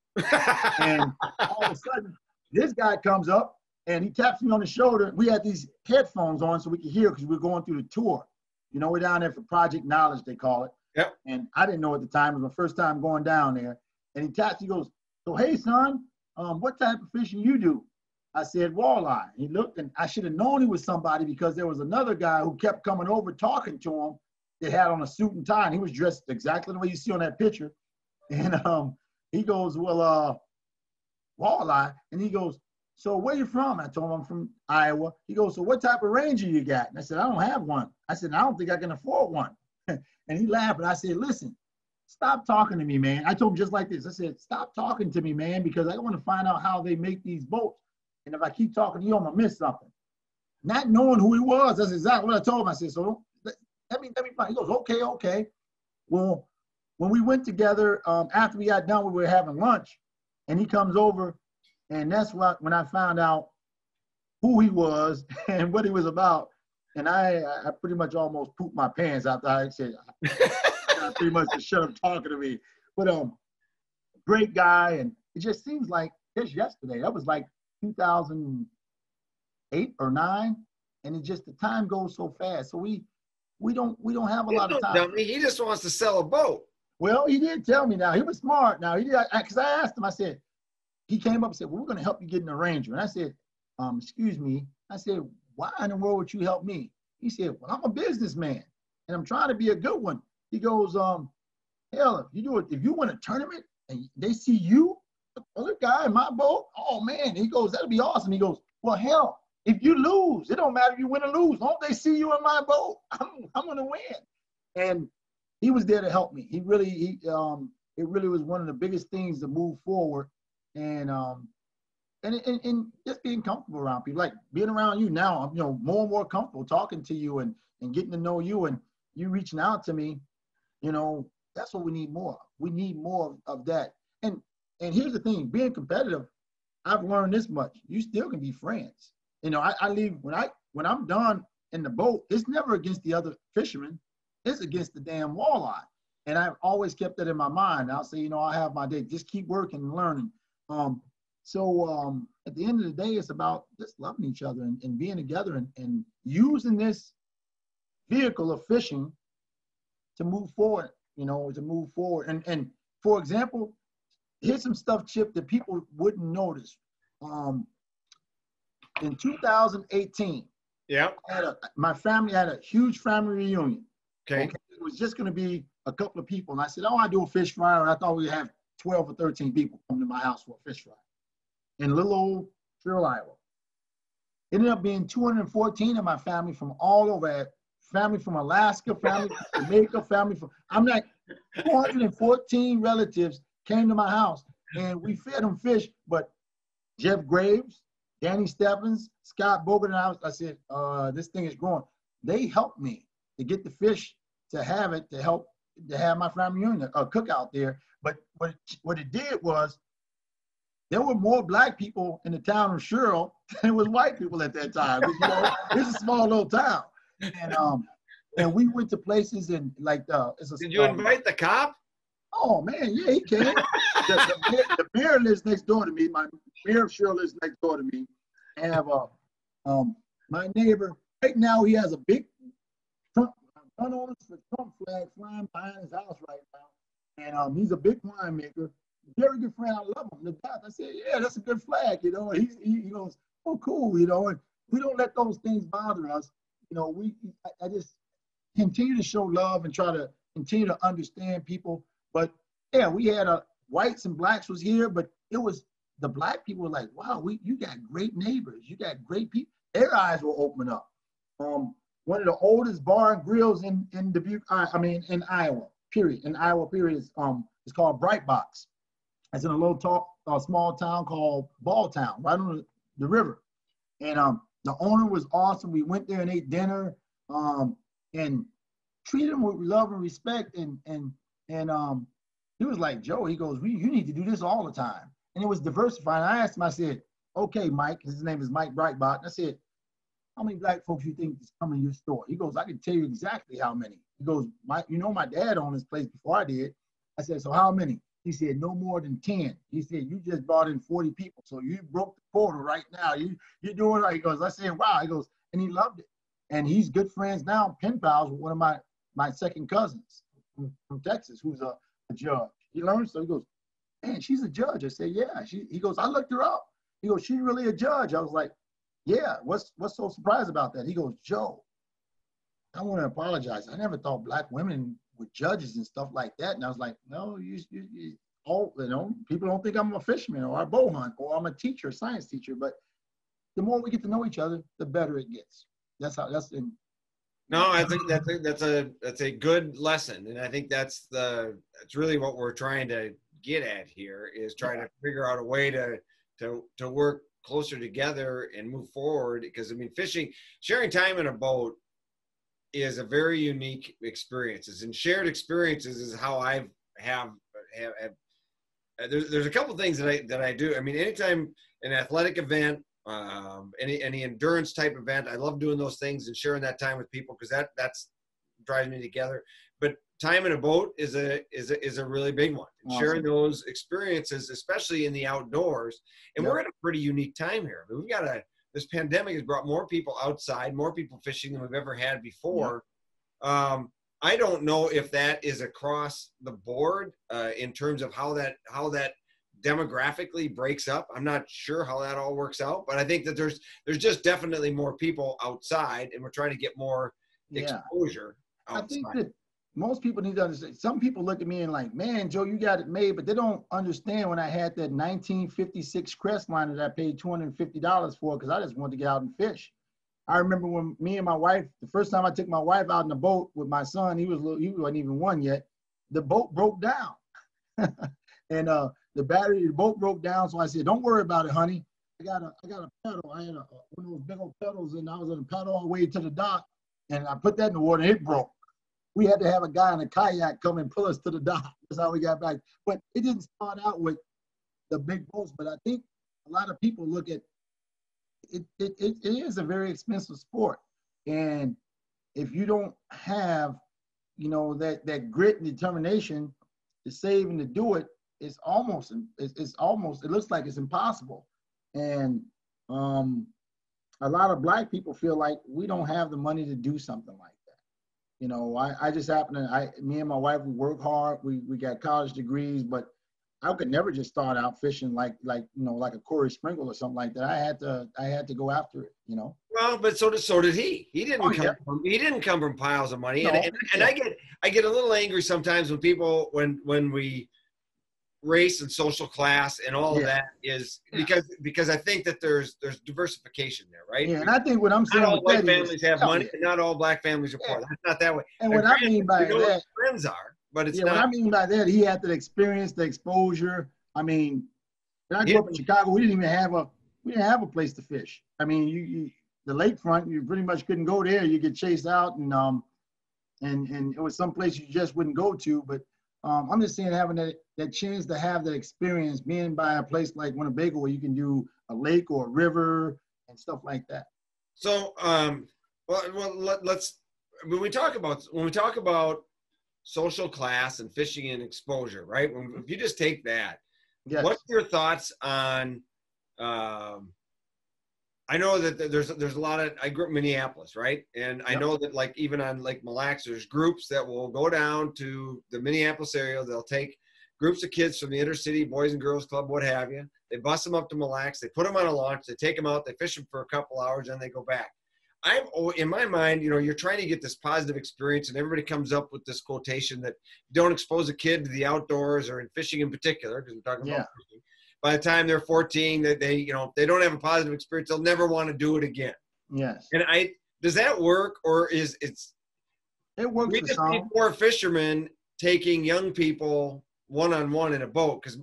And all of a sudden, this guy comes up and he taps me on the shoulder. We had these headphones on so we could hear because we were going through the tour. You know, we're down there for Project Knowledge, they call it. Yep. And I didn't know at the time. It was my first time going down there. And he taps, he goes, "So, hey, son, what type of fishing you do?" I said, "Walleye." He looked, and I should have known he was somebody because there was another guy who kept coming over talking to him that had on a suit and tie, and he was dressed exactly the way you see on that picture. And he goes, "Well, walleye." And he goes, "So where you from?" I told him I'm from Iowa. He goes, "So what type of Ranger you got?" And I said, "I don't have one." I said, "I don't think I can afford one." And he laughed, and I said, "Listen, stop talking to me, man." I told him just like this. I said, "Stop talking to me, man, because I want to find out how they make these boats. And if I keep talking to you, I'm going to miss something." Not knowing who he was, that's exactly what I told him. I said, "So let me find." He goes, okay. Well, when we went together, after we got done, we were having lunch, and he comes over, and that's when I found out who he was and what he was about. And I pretty much almost pooped my pants after I said, I pretty much just shut up talking to me. But great guy, and it just seems like just yesterday. That was like 2008 or 9, and it just, the time goes so fast. So we don't have a lot of time. He just wants to sell a boat. Well, he did tell me now. He was smart. Now, he did, because I asked him, I said, he came up and said, "Well, we're going to help you get in the Ranger." And I said, "Excuse me." I said, "Why in the world would you help me?" He said, "Well, I'm a businessman, and I'm trying to be a good one." He goes, "Hell, if you win a tournament and they see you, the other guy in my boat, oh, man." He goes, "That'd be awesome." He goes, "Well, hell, if you lose, it don't matter if you win or lose. Don't they see you in my boat? I'm going to win." And he was there to help me. It really was one of the biggest things to move forward. And just being comfortable around people, like being around you now, I'm more and more comfortable talking to you and getting to know you, and you reaching out to me. That's what we need more. We need more of that. And here's the thing: being competitive, I've learned this much: you still can be friends. I leave when I'm done in the boat. It's never against the other fishermen. It's against the damn walleye. And I've always kept that in my mind. I'll say, I'll have my day. Just keep working and learning. So at the end of the day, it's about just loving each other and being together and using this vehicle of fishing to move forward, And for example, here's some stuff, Chip, that people wouldn't notice. In 2018, my family had a huge family reunion. Okay. It was just going to be a couple of people. And I said, I do a fish fry. And I thought we'd have 12 or 13 people come to my house for a fish fry in little old Trill, Iowa. It ended up being 214 of my family from all over, family from Alaska, family from Jamaica, family from, 214 relatives came to my house, and we fed them fish. But Jeff Graves, Danny Stephens, Scott Bogart, and I said, this thing is growing. They helped me to get the fish, to have it, to help to have my family reunion, a cookout there. But what it did was, there were more black people in the town of Sherrill than it was white people at that time. It's a small little town. And we went to places and did you invite the cop? Oh man, yeah, he came. The mayor lives next door to me. My mayor of Sherrill lives next door to me. I have my neighbor right now. He has a big Trump flag flying behind his house right now, and he's a big winemaker. Very good friend. I love him to death. I said, "Yeah, that's a good flag." He goes, "Oh, cool." And we don't let those things bother us. I just continue to show love and try to continue to understand people. But yeah, we had whites and blacks was here, but it was the black people were like, "Wow, you got great neighbors. You got great people." their eyes will open up. One of the oldest bar and grills in Dubuque, in Iowa, period. In Iowa, period, it's called Bright Box. It's in a little small town called Balltown, right on the river. And the owner was awesome. We went there and ate dinner, and treated him with love and respect. And he was like, Joe, he goes, you need to do this all the time. And it was diversifying. I asked him, I said, okay, Mike, his name is Mike Breitbart. And I said, how many black folks you think is coming to your store? He goes, I can tell you exactly how many. He goes, my dad owned this place before I did. I said, so how many? He said, no more than 10. He said, you just brought in 40 people. So you broke the quota right now. You're doing right. He goes, I said, wow. He goes, and he loved it. And he's good friends now, pen pals with one of my second cousins from Texas, who's a judge. He learned, so he goes, man, she's a judge. I said, yeah. He goes, I looked her up. He goes, she's really a judge. I was like, yeah, what's so surprised about that? He goes, Joe, I want to apologize. I never thought black women were judges and stuff like that. And I was like, no, people don't think I'm a fisherman or a bow hunt or I'm a teacher, science teacher. But the more we get to know each other, the better it gets. No, I think that's a good lesson, and I think that's really what we're trying to get at here, is trying to figure out a way to work closer together and move forward. Because I mean, sharing time in a boat is a very unique experience. And shared experiences is how I have. There's a couple things that I do. I mean, anytime an athletic event, any endurance type event, I love doing those things and sharing that time with people, because that's drives me together. But time in a boat is a really big one. Awesome. Sharing those experiences, especially in the outdoors. And we're at a pretty unique time here. I mean, this pandemic has brought more people outside, more people fishing than we've ever had before. I don't know if that is across the board in terms of how that demographically breaks up. I'm not sure how that all works out, but I think that there's just definitely more people outside, and we're trying to get more exposure outside. I think that most people need to understand. Some people look at me and like, man, Joe, you got it made, but they don't understand when I had that 1956 Crestliner that I paid $250 for because I just wanted to get out and fish. I remember when me and my wife, the first time I took my wife out in the boat with my son, he wasn't even one yet. The boat broke down. And the battery of the boat broke down. So I said, don't worry about it, honey. I got a pedal. I had one of those big old pedals, and I was going to pedal all the way to the dock. And I put that in the water, and it broke. We had to have a guy in a kayak come and pull us to the dock. That's how we got back. But it didn't start out with the big boats. But I think a lot of people look at it. It is a very expensive sport. And if you don't have, that grit and determination to save and to do it, it looks like it's impossible. And a lot of black people feel like we don't have the money to do something like that. I just happen to, me and my wife, we work hard. We got college degrees, but I could never just start out fishing like a Corey Sprinkle or something like that. I had to go after it, Well, but so did he. He didn't come from piles of money. No, and I get a little angry sometimes when people, when we race and social class and all of that is because I think that there's diversification there, right? Yeah, and I think what I'm saying, not all white families have money, and not all black families are poor. That's not that way. And what I mean by that, friends are, but it's not. What I mean by that, he had the experience, the exposure. I mean, when I grew up in Chicago, we didn't have a place to fish. I mean, the lakefront, you pretty much couldn't go there. You get chased out, and it was some place you just wouldn't go to. But I'm just saying, having that chance to have that experience, being by a place like Winnebago where you can do a lake or a river and stuff like that. So, let's when we talk about social class and fishing and exposure, right? If you just take that, what's your thoughts on? I know that there's a lot of, I grew up in Minneapolis, right? And I know that like even on Lake Mille Lacs, there's groups that will go down to the Minneapolis area. They'll take groups of kids from the inner city, Boys and Girls Club, what have you. They bus them up to Mille Lacs. They put them on a launch. They take them out. They fish them for a couple hours, and they go back. In my mind, you're trying to get this positive experience, and everybody comes up with this quotation that don't expose a kid to the outdoors or in fishing in particular, because we're talking about fishing. By the time they're 14, they don't have a positive experience. They'll never want to do it again. Yes. And does that work, or it works we for just some. need more fishermen taking young people one-on-one in a boat? Because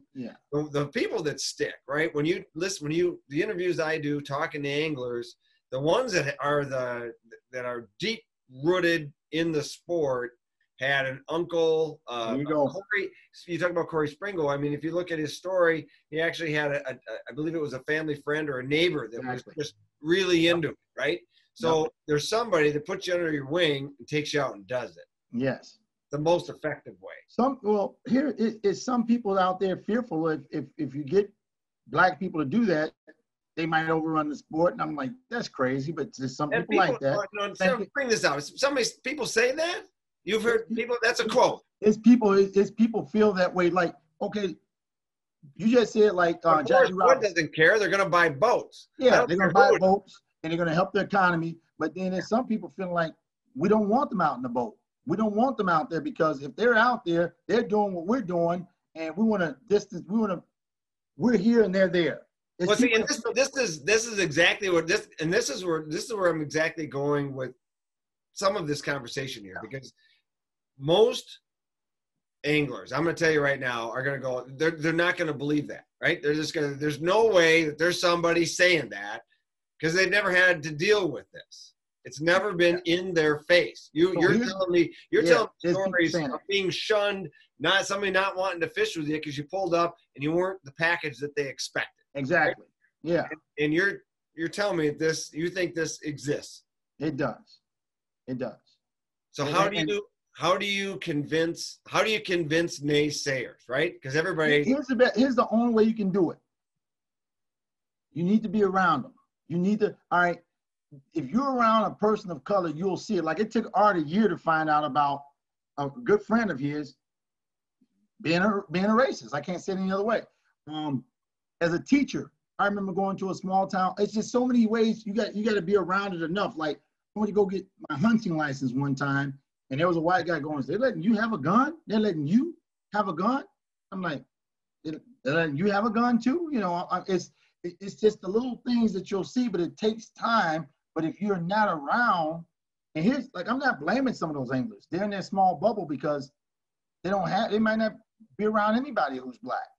the people that stick, right? When you listen, the interviews I do talking to anglers, the ones that are deep rooted in the sport had an uncle. There you go. Corey, you talk about Corey Springle. I mean, if you look at his story, he actually had I believe it was a family friend or a neighbor that was just really into it, right? So there's somebody that puts you under your wing and takes you out and does it. Yes. The most effective way. Here is some people out there fearful if you get black people to do that, they might overrun the sport. And I'm like, that's crazy, but there's some people like that. No, bring this out. People say that? You've heard people, that's a quote. It's people feel that way. Like, okay, you just said like Jackie Robinson doesn't care. They're going to buy boats. Yeah, they're going to buy boats and they're going to help the economy. But then there's some people feeling like we don't want them out in the boat. We don't want them out there because if they're out there, they're doing what we're doing, and we want to distance. We're here and they're there. Well, see, and this is exactly what this is where I'm exactly going with some of this conversation here, because most anglers, I'm going to tell you right now, are going to go. They're not going to believe that, right? They're just going to. There's no way that there's somebody saying that because they've never had to deal with this. It's never been in their face. You're telling me stories of being shunned, somebody not wanting to fish with you because you pulled up and you weren't the package that they expected. Exactly. Right? Yeah. And you're telling me you think this exists. It does. It does. So how do you convince naysayers, right? Because everybody here's the only way you can do it. You need to be around them. You need to, all right. If you're around a person of color, you'll see it. Like it took Art a year to find out about a good friend of his being a racist. I can't say it any other way. As a teacher, I remember going to a small town. It's just so many ways you got to be around it enough. Like I went to go get my hunting license one time, and there was a white guy going, "They're letting you have a gun? They're letting you have a gun?" I'm like, "They're letting you have a gun too?" You know, it's just the little things that you'll see, but it takes time. But if you're not around, and here's like, I'm not blaming some of those anglers. They're in their small bubble because they might not be around anybody who's black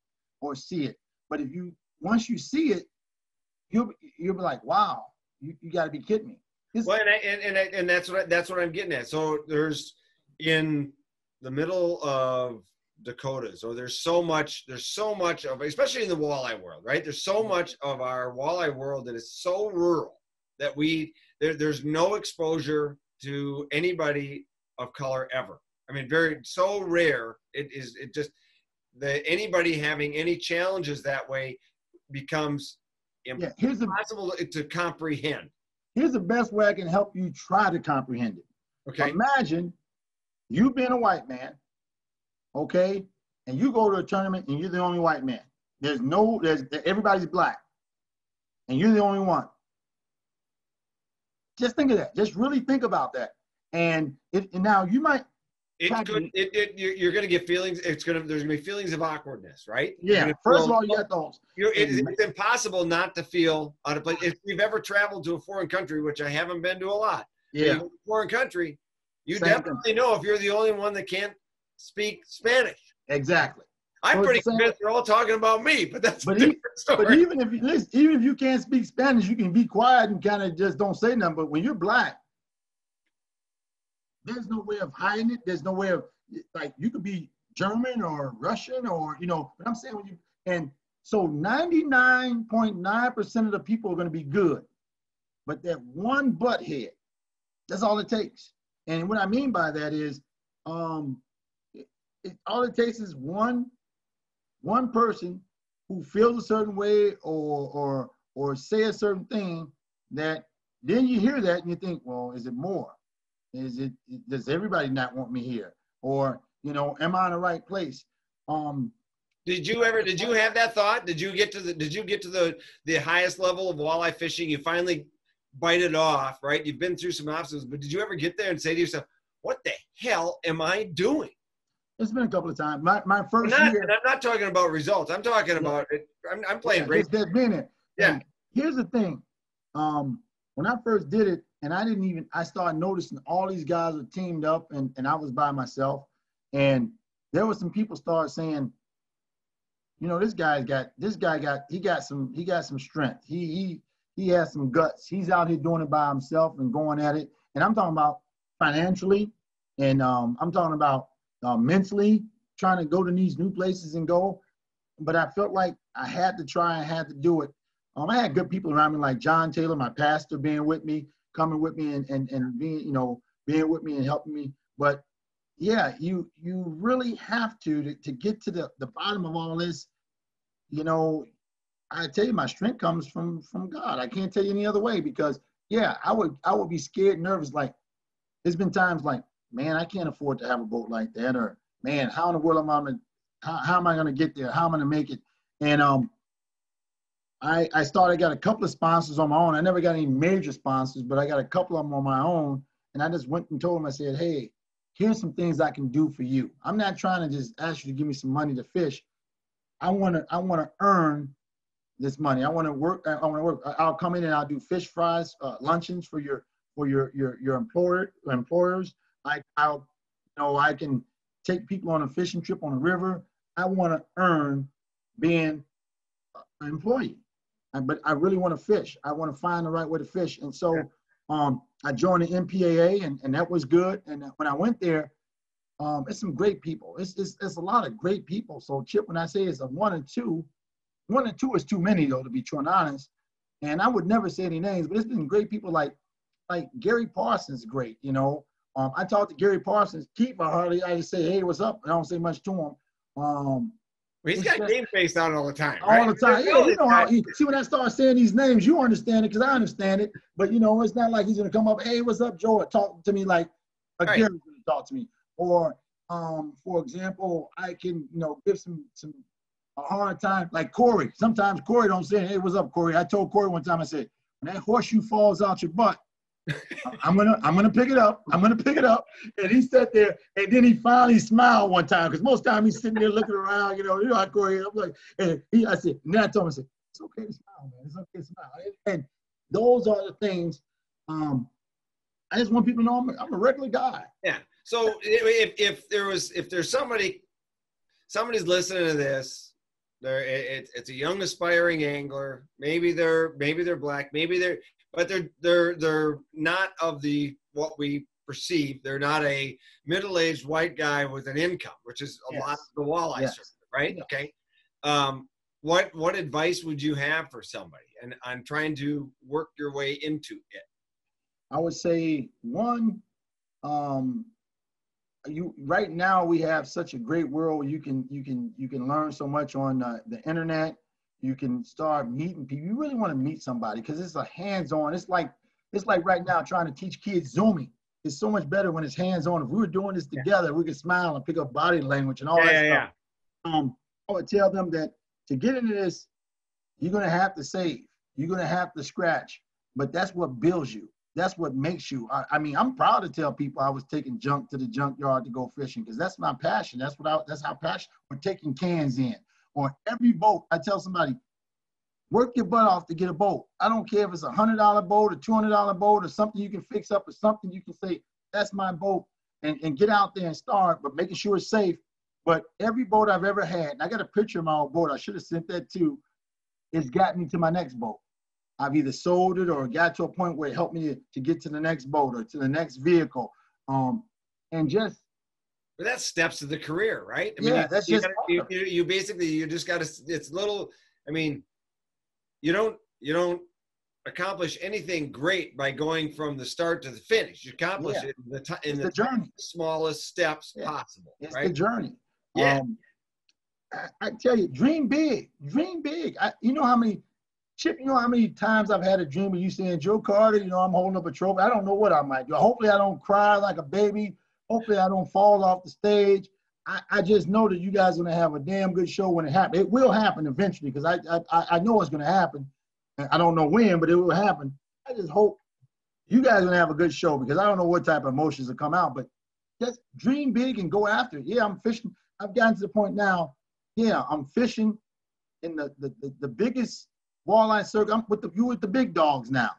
or see it. But once you see it, you'll be like, wow, you got to be kidding me. And that's what I'm getting at. So there's in the middle of Dakotas, so there's so much of, especially in the walleye world, right? There's so much of our walleye world that is so rural that there's no exposure to anybody of color ever. I mean, so rare. Anybody having any challenges that way becomes impossible to comprehend. Here's the best way I can help you try to comprehend it. Okay. Imagine you being a white man, okay, and you go to a tournament and you're the only white man. Everybody's black, and you're the only one. Just think of that. Just really think about that. And now you might. You're going to get feelings. There's going to be feelings of awkwardness, right? Yeah. First of all, you got those. It's impossible not to feel out of place. If you've ever traveled to a foreign country, which I haven't been to a lot, yeah, foreign country, you definitely know if you're the only one that can't speak Spanish. Exactly. I'm pretty convinced they're all talking about me, but that's a different story. But even if you can't speak Spanish, you can be quiet and kind of just don't say nothing. But when you're black, there's no way of hiding it. There's no way of, like, you could be German or Russian or, but I'm saying so 99.9% of the people are going to be good. But that one butt head, that's all it takes. And what I mean by that is, all it takes is one person who feels a certain way or say a certain thing, that then you hear that and you think, well, is it more? Does everybody not want me here? Or, am I in the right place? Did you have that thought? Did you get to the highest level of walleye fishing? You finally bite it off, right? You've been through some obstacles, but did you ever get there and say to yourself, what the hell am I doing? It's been a couple of times. My first year. And I'm not talking about results. I'm talking about it. I'm playing race. Yeah. And here's the thing. when I first did it, and I started noticing all these guys were teamed up, and I was by myself. And there were some people started saying, you know, he got some strength. He has some guts. He's out here doing it by himself and going at it. And I'm talking about financially, and I'm talking about mentally, trying to go to these new places and go. But I felt like I had to try, I had to do it. I had good people around me, like John Taylor, my pastor, being with me, coming with me, and being, you know, being with me and helping me. But yeah, you really have to get to the bottom of all this. You know, I tell you, my strength comes from God. I can't tell you any other way, because yeah, I would be scared, nervous. Like, there's been times like, man, I can't afford to have a boat like that, or man, how in the world how am I gonna get there? How am I gonna make it? And I got a couple of sponsors on my own. I never got any major sponsors, but I got a couple of them on my own. And I just went and told them, I said, hey, here's some things I can do for you. I'm not trying to just ask you to give me some money to fish. I want to earn this money. I want to work. I'll come in and I'll do fish fries, luncheons for your employers. I can take people on a fishing trip on a river. I want to earn being an employee, but I really want to fish. I want to find the right way to fish. And so I joined the MPAA, and that was good. And when I went there, it's some great people. It's a lot of great people. So Chip, when I say it's a 1 and 2 is too many, though, to be true and honest. And I would never say any names, but it's been great people like Gary Parsons, great, you know. I talked to Gary Parsons. Keith, I just say, hey, what's up? I don't say much to him. Well, he's got game face on all the time, right? All the time. Yeah, you know how see when I start saying these names, you understand it because I understand it. But you know, it's not like he's gonna come up, hey, what's up, Joe? Talk to me like Gary's gonna talk to me. Or for example, I can, you know, give some a hard time, like Corey. Sometimes Corey don't say, hey, what's up, Corey? I told Corey one time, I said, when that horseshoe falls out your butt, I'm gonna pick it up. I'm gonna pick it up. And he sat there, and then he finally smiled one time, because most time he's sitting there looking around, you know how Corey. I'm like, I said, and then I told him, I said, it's okay to smile, man. It's okay to smile. And those are the things. I just want people to know I'm a regular guy. Yeah. So if there's somebody's listening to this, it's a young aspiring angler. Maybe they're black. But they're not of what we perceive. They're not a middle-aged white guy with an income, which is a lot of the walleye circuit, right? Yeah. Okay. What advice would you have for somebody and on trying to work your way into it? I would say, one, right now we have such a great world. You can learn so much on the internet. You can start meeting people. You really want to meet somebody, because it's a hands-on. It's like right now trying to teach kids Zooming. It's so much better when it's hands-on. If we were doing this together, we could smile and pick up body language and all that stuff. I would tell them that to get into this, you're going to have to save. You're going to have to scratch. But that's what builds you. That's what makes you. I mean, I'm proud to tell people I was taking junk to the junkyard to go fishing, because that's my passion. That's how passionate. Or taking cans in. On every boat, I tell somebody, work your butt off to get a boat. I don't care if it's $100 boat, a $200 boat, or something you can fix up, or something you can say, that's my boat, and get out there and start, but making sure it's safe. But every boat I've ever had, and I got a picture of my old boat, I should have sent that too, it's got me to my next boat. I've either sold it or got to a point where it helped me to get to the next boat or to the next vehicle. And just, but that's steps of the career, right? I mean, that's you just got to, it's little, I mean, you don't accomplish anything great by going from the start to the finish. You accomplish it in the journey, smallest steps possible. It's right? the journey. Yeah. I tell you, dream big, dream big. You know how many times I've had a dream of you saying, Joe Carter, you know, I'm holding up a trophy. I don't know what I might do. Hopefully I don't cry like a baby. Hopefully I don't fall off the stage. I just know that you guys are going to have a damn good show when it happens. It will happen eventually, because I know it's going to happen. I don't know when, but it will happen. I just hope you guys are going to have a good show, because I don't know what type of emotions will come out, but just dream big and go after it. Yeah, I'm fishing. I've gotten to the point now, I'm fishing in the biggest walleye circle. I'm with the big dogs now.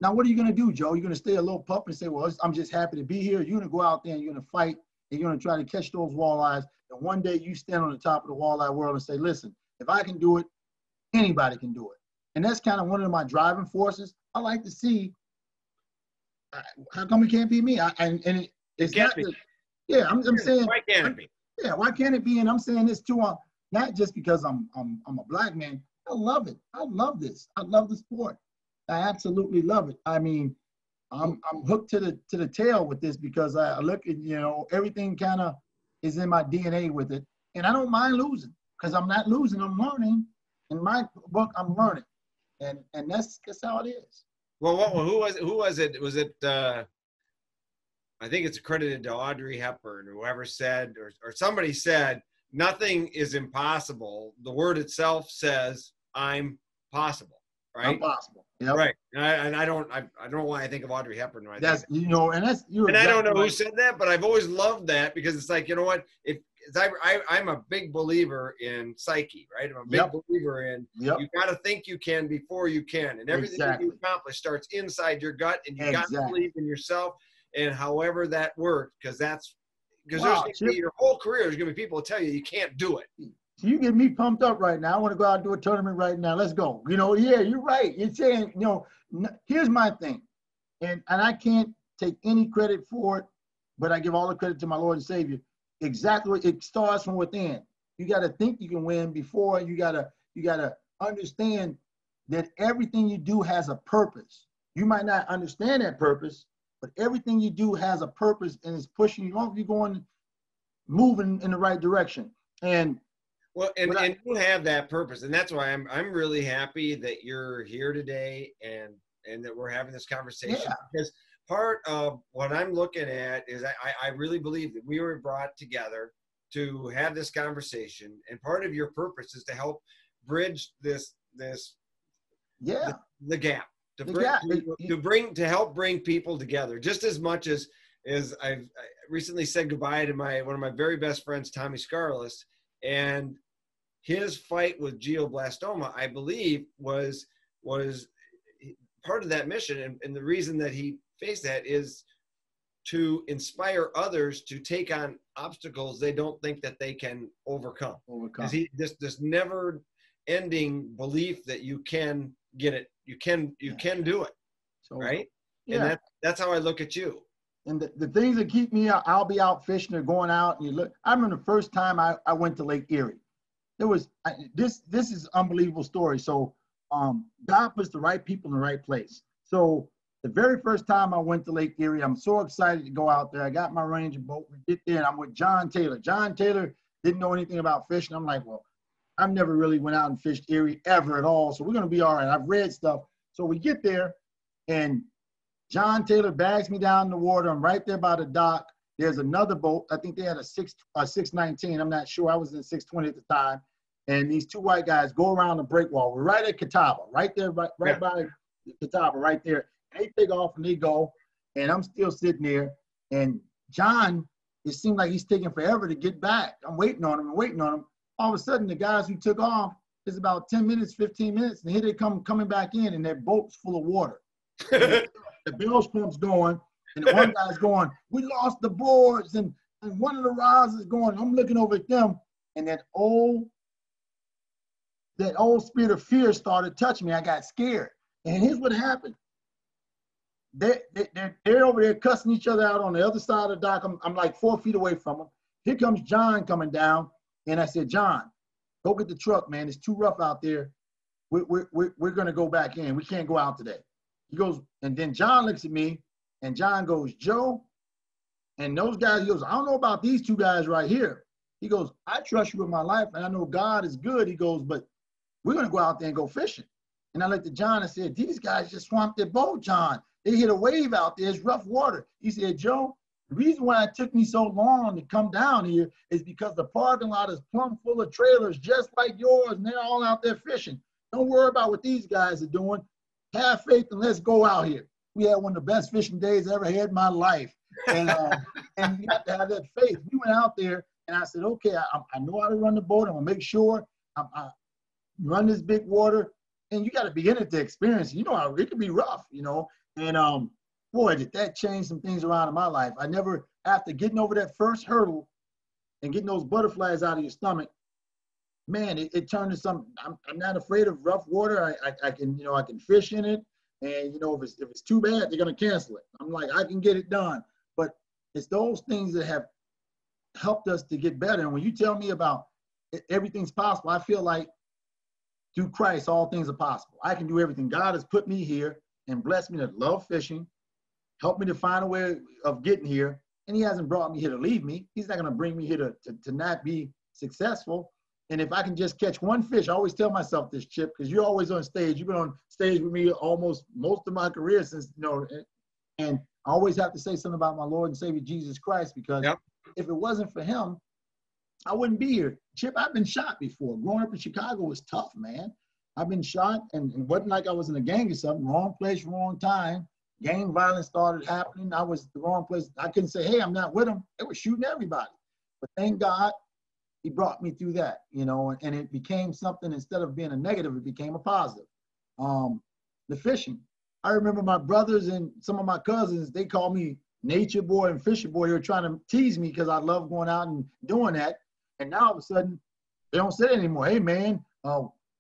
Now, what are you going to do, Joe? You're going to stay a little pup and say, well, I'm just happy to be here. You're going to go out there and you're going to fight and you're going to try to catch those walleyes. And one day you stand on the top of the walleye world and say, listen, if I can do it, anybody can do it. And that's kind of one of my driving forces. I like to see, how come it can't be me? It's not that, yeah, I'm saying, why can't it be? Yeah, why can't it be? And I'm saying this too, not just because I'm a black man. I love it. I love this. I love the sport. I absolutely love it. I mean, I'm hooked to the tail with this because I look at, everything kind of is in my DNA with it. And I don't mind losing because I'm not losing, I'm learning. In my book, I'm learning. And that's how it is. Well, who was it? Was it, I think it's accredited to Audrey Hepburn, or whoever said, or somebody said, nothing is impossible. The word itself says, I'm possible. Right? I'm possible. Yep. Right. And I don't know why I think of Audrey Hepburn. Right. That's, and that's, and I don't know who said that, but I've always loved that because it's like, you know what, I'm a big believer in psyche, right? I'm a big believer in, you got to think you can before you can. And everything that you accomplish starts inside your gut, and you got to believe in yourself. And however that works, because there's going to be your whole career, there's going to be people who tell you can't do it. You get me pumped up right now. I want to go out and do a tournament right now. Let's go. Yeah, you're right. You're saying, here's my thing. And I can't take any credit for it, but I give all the credit to my Lord and Savior. Exactly. It starts from within. You got to think you can win before you got to understand that everything you do has a purpose. You might not understand that purpose, but everything you do has a purpose and it's pushing you on. You're moving in the right direction. And you have that purpose, and that's why I'm really happy that you're here today and that we're having this conversation. Yeah. Because part of what I'm looking at is I really believe that we were brought together to have this conversation, and part of your purpose is to help bridge the gap, to help bring people together, just as much as I recently said goodbye to one of my very best friends, Tommy Scarless. And his fight with glioblastoma, I believe, was part of that mission. And the reason that he faced that is to inspire others to take on obstacles they don't think that they can overcome. Because this never-ending belief that you can get it, you can do it, right? Yeah. And that's how I look at you. And the things that keep me out, I'll be out fishing or going out, and you look. I remember the first time I went to Lake Erie. This is an unbelievable story. So God puts the right people in the right place. So the very first time I went to Lake Erie, I'm so excited to go out there. I got my Ranger boat. We get there, and I'm with John Taylor. John Taylor didn't know anything about fishing. I'm like, well, I've never really went out and fished Erie ever at all, so we're going to be all right. I've read stuff. So we get there, and John Taylor bags me down in the water. I'm right there by the dock. There's another boat. I think they had a 619. I'm not sure. I was in 620 at the time. And these two white guys go around the breakwall. We're right at Catawba, right there, right by Catawba, right there. And they take off and they go. And I'm still sitting there. And John, it seemed like he's taking forever to get back. I'm waiting on him. All of a sudden, the guys who took off, it's about 10 minutes, 15 minutes. And here they coming back in, and their boat's full of water. The bilge pump's going, and the one guy's going, we lost the boards, and one of the rods is going. I'm looking over at them, and that old spirit of fear started touching me. I got scared. And here's what happened. They're over there cussing each other out on the other side of the dock. I'm like 4 feet away from them. Here comes John coming down, and I said, John, go get the truck, man. It's too rough out there. We're going to go back in. We can't go out today. He goes, and then John looks at me, and John goes, Joe, and those guys, he goes, I don't know about these two guys right here. He goes, I trust you with my life, and I know God is good. He goes, but we're going to go out there and go fishing. And I looked at John and said, these guys just swamped their boat, John. They hit a wave out there. It's rough water. He said, Joe, the reason why it took me so long to come down here is because the parking lot is plumb full of trailers just like yours, and they're all out there fishing. Don't worry about what these guys are doing. Have faith and let's go out here. We had one of the best fishing days I ever had in my life. And you have to have that faith. We went out there, and I said, okay, I know how to run the boat. I'm going to make sure I run this big water. And you got to be in it to experience it. You know how it can be rough, And boy, did that change some things around in my life. I never, after getting over that first hurdle and getting those butterflies out of your stomach, man, it turned to something. I'm not afraid of rough water. I can, you know, I can fish in it. And, you know, if it's too bad, they're going to cancel it. I'm like, I can get it done. But it's those things that have helped us to get better. And when you tell me about everything's possible, I feel like through Christ, all things are possible. I can do everything. God has put me here and blessed me to love fishing, helped me to find a way of getting here. And he hasn't brought me here to leave me. He's not going to bring me here to not be successful. And if I can just catch one fish, I always tell myself this, Chip, because you're always on stage. You've been on stage with me almost most of my career since, you know, and I always have to say something about my Lord and Savior, Jesus Christ, because if it wasn't for him, I wouldn't be here. Chip, I've been shot before. Growing up in Chicago was tough, man. I've been shot, and it wasn't like I was in a gang or something. Wrong place, wrong time. Gang violence started happening. I was the wrong place. I couldn't say, hey, I'm not with them. They were shooting everybody. But thank God, he brought me through that, you know, and it became something, instead of being a negative, it became a positive. The fishing. I remember my brothers and some of my cousins, they called me nature boy and fisher boy. They were trying to tease me because I love going out and doing that. And now all of a sudden, they don't say it anymore. Hey, man,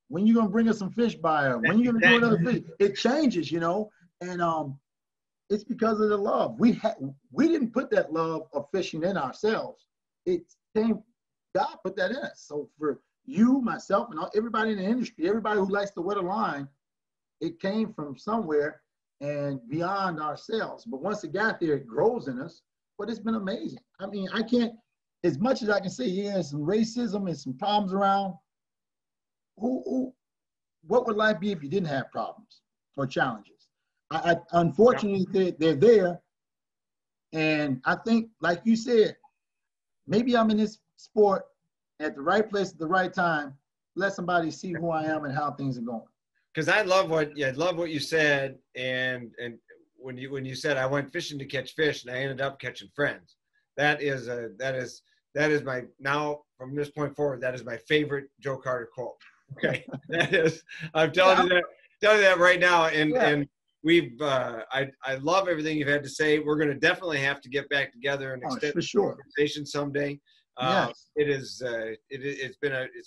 when you going to bring us some fish by? When you going to do another fish? It changes, you know, and it's because of the love. We didn't put that love of fishing in ourselves. It came, God put that in us. So for you, myself, and everybody in the industry, everybody who likes to wet a line, it came from somewhere and beyond ourselves. But once it got there, it grows in us. But it's been amazing. I mean, I can't, as much as I can say, yeah, some racism and some problems around. What would life be if you didn't have problems or challenges? Unfortunately, they're there. And I think, like you said, maybe I'm in this sport at the right place at the right time. Let somebody see who I am and how things are going. Because I love what you said, and when you said I went fishing to catch fish and I ended up catching friends. That is my, now from this point forward, that is my favorite Joe Carter quote. Okay, that is, I'm telling you that right now, and we've I love everything you've had to say. We're going to definitely have to get back together and extend the conversation someday. It's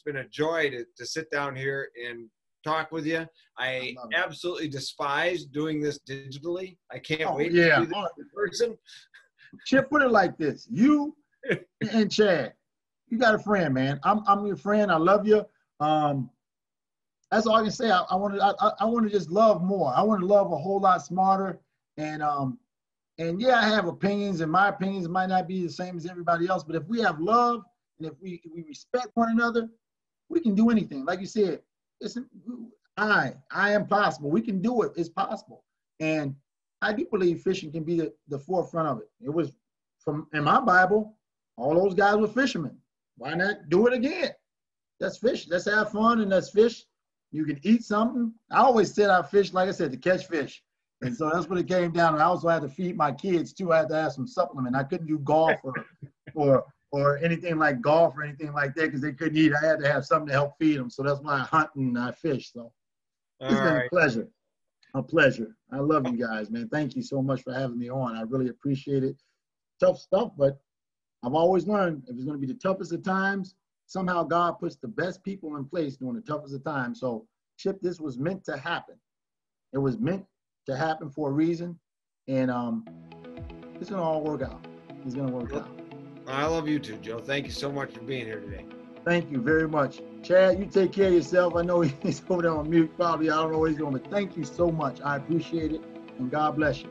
been a joy to sit down here and talk with you. I absolutely despise doing this digitally. I can't wait to do this in person. Chip, put it like this: you and Chad, you got a friend, man. I'm your friend. I love you. That's all I can say. I want to just love more. I want to love a whole lot smarter. And yeah, I have opinions, and my opinions might not be the same as everybody else. But if we have love and if we respect one another, we can do anything. Like you said, I am possible. We can do it. It's possible. And I do believe fishing can be the forefront of it. It was in my Bible, all those guys were fishermen. Why not do it again? Let's fish. Let's have fun and let's fish. You can eat something. I always said I fish, like I said, to catch fish. And so that's what it came down to. I also had to feed my kids too. I had to have some supplement. I couldn't do golf or anything like golf or anything like that because they couldn't eat. I had to have something to help feed them. So that's why I hunt and I fish. So it's been a pleasure. A pleasure. I love you guys, man. Thank you so much for having me on. I really appreciate it. Tough stuff, but I've always learned if it's going to be the toughest of times, somehow God puts the best people in place during the toughest of times. So, Chip, this was meant to happen. It was meant to happen for a reason, and it's going to all work out. It's going to work out. I love you too, Joe. Thank you so much for being here today. Thank you very much. Chad, you take care of yourself. I know he's over there on mute probably. I don't know what he's doing, but thank you so much. I appreciate it, and God bless you.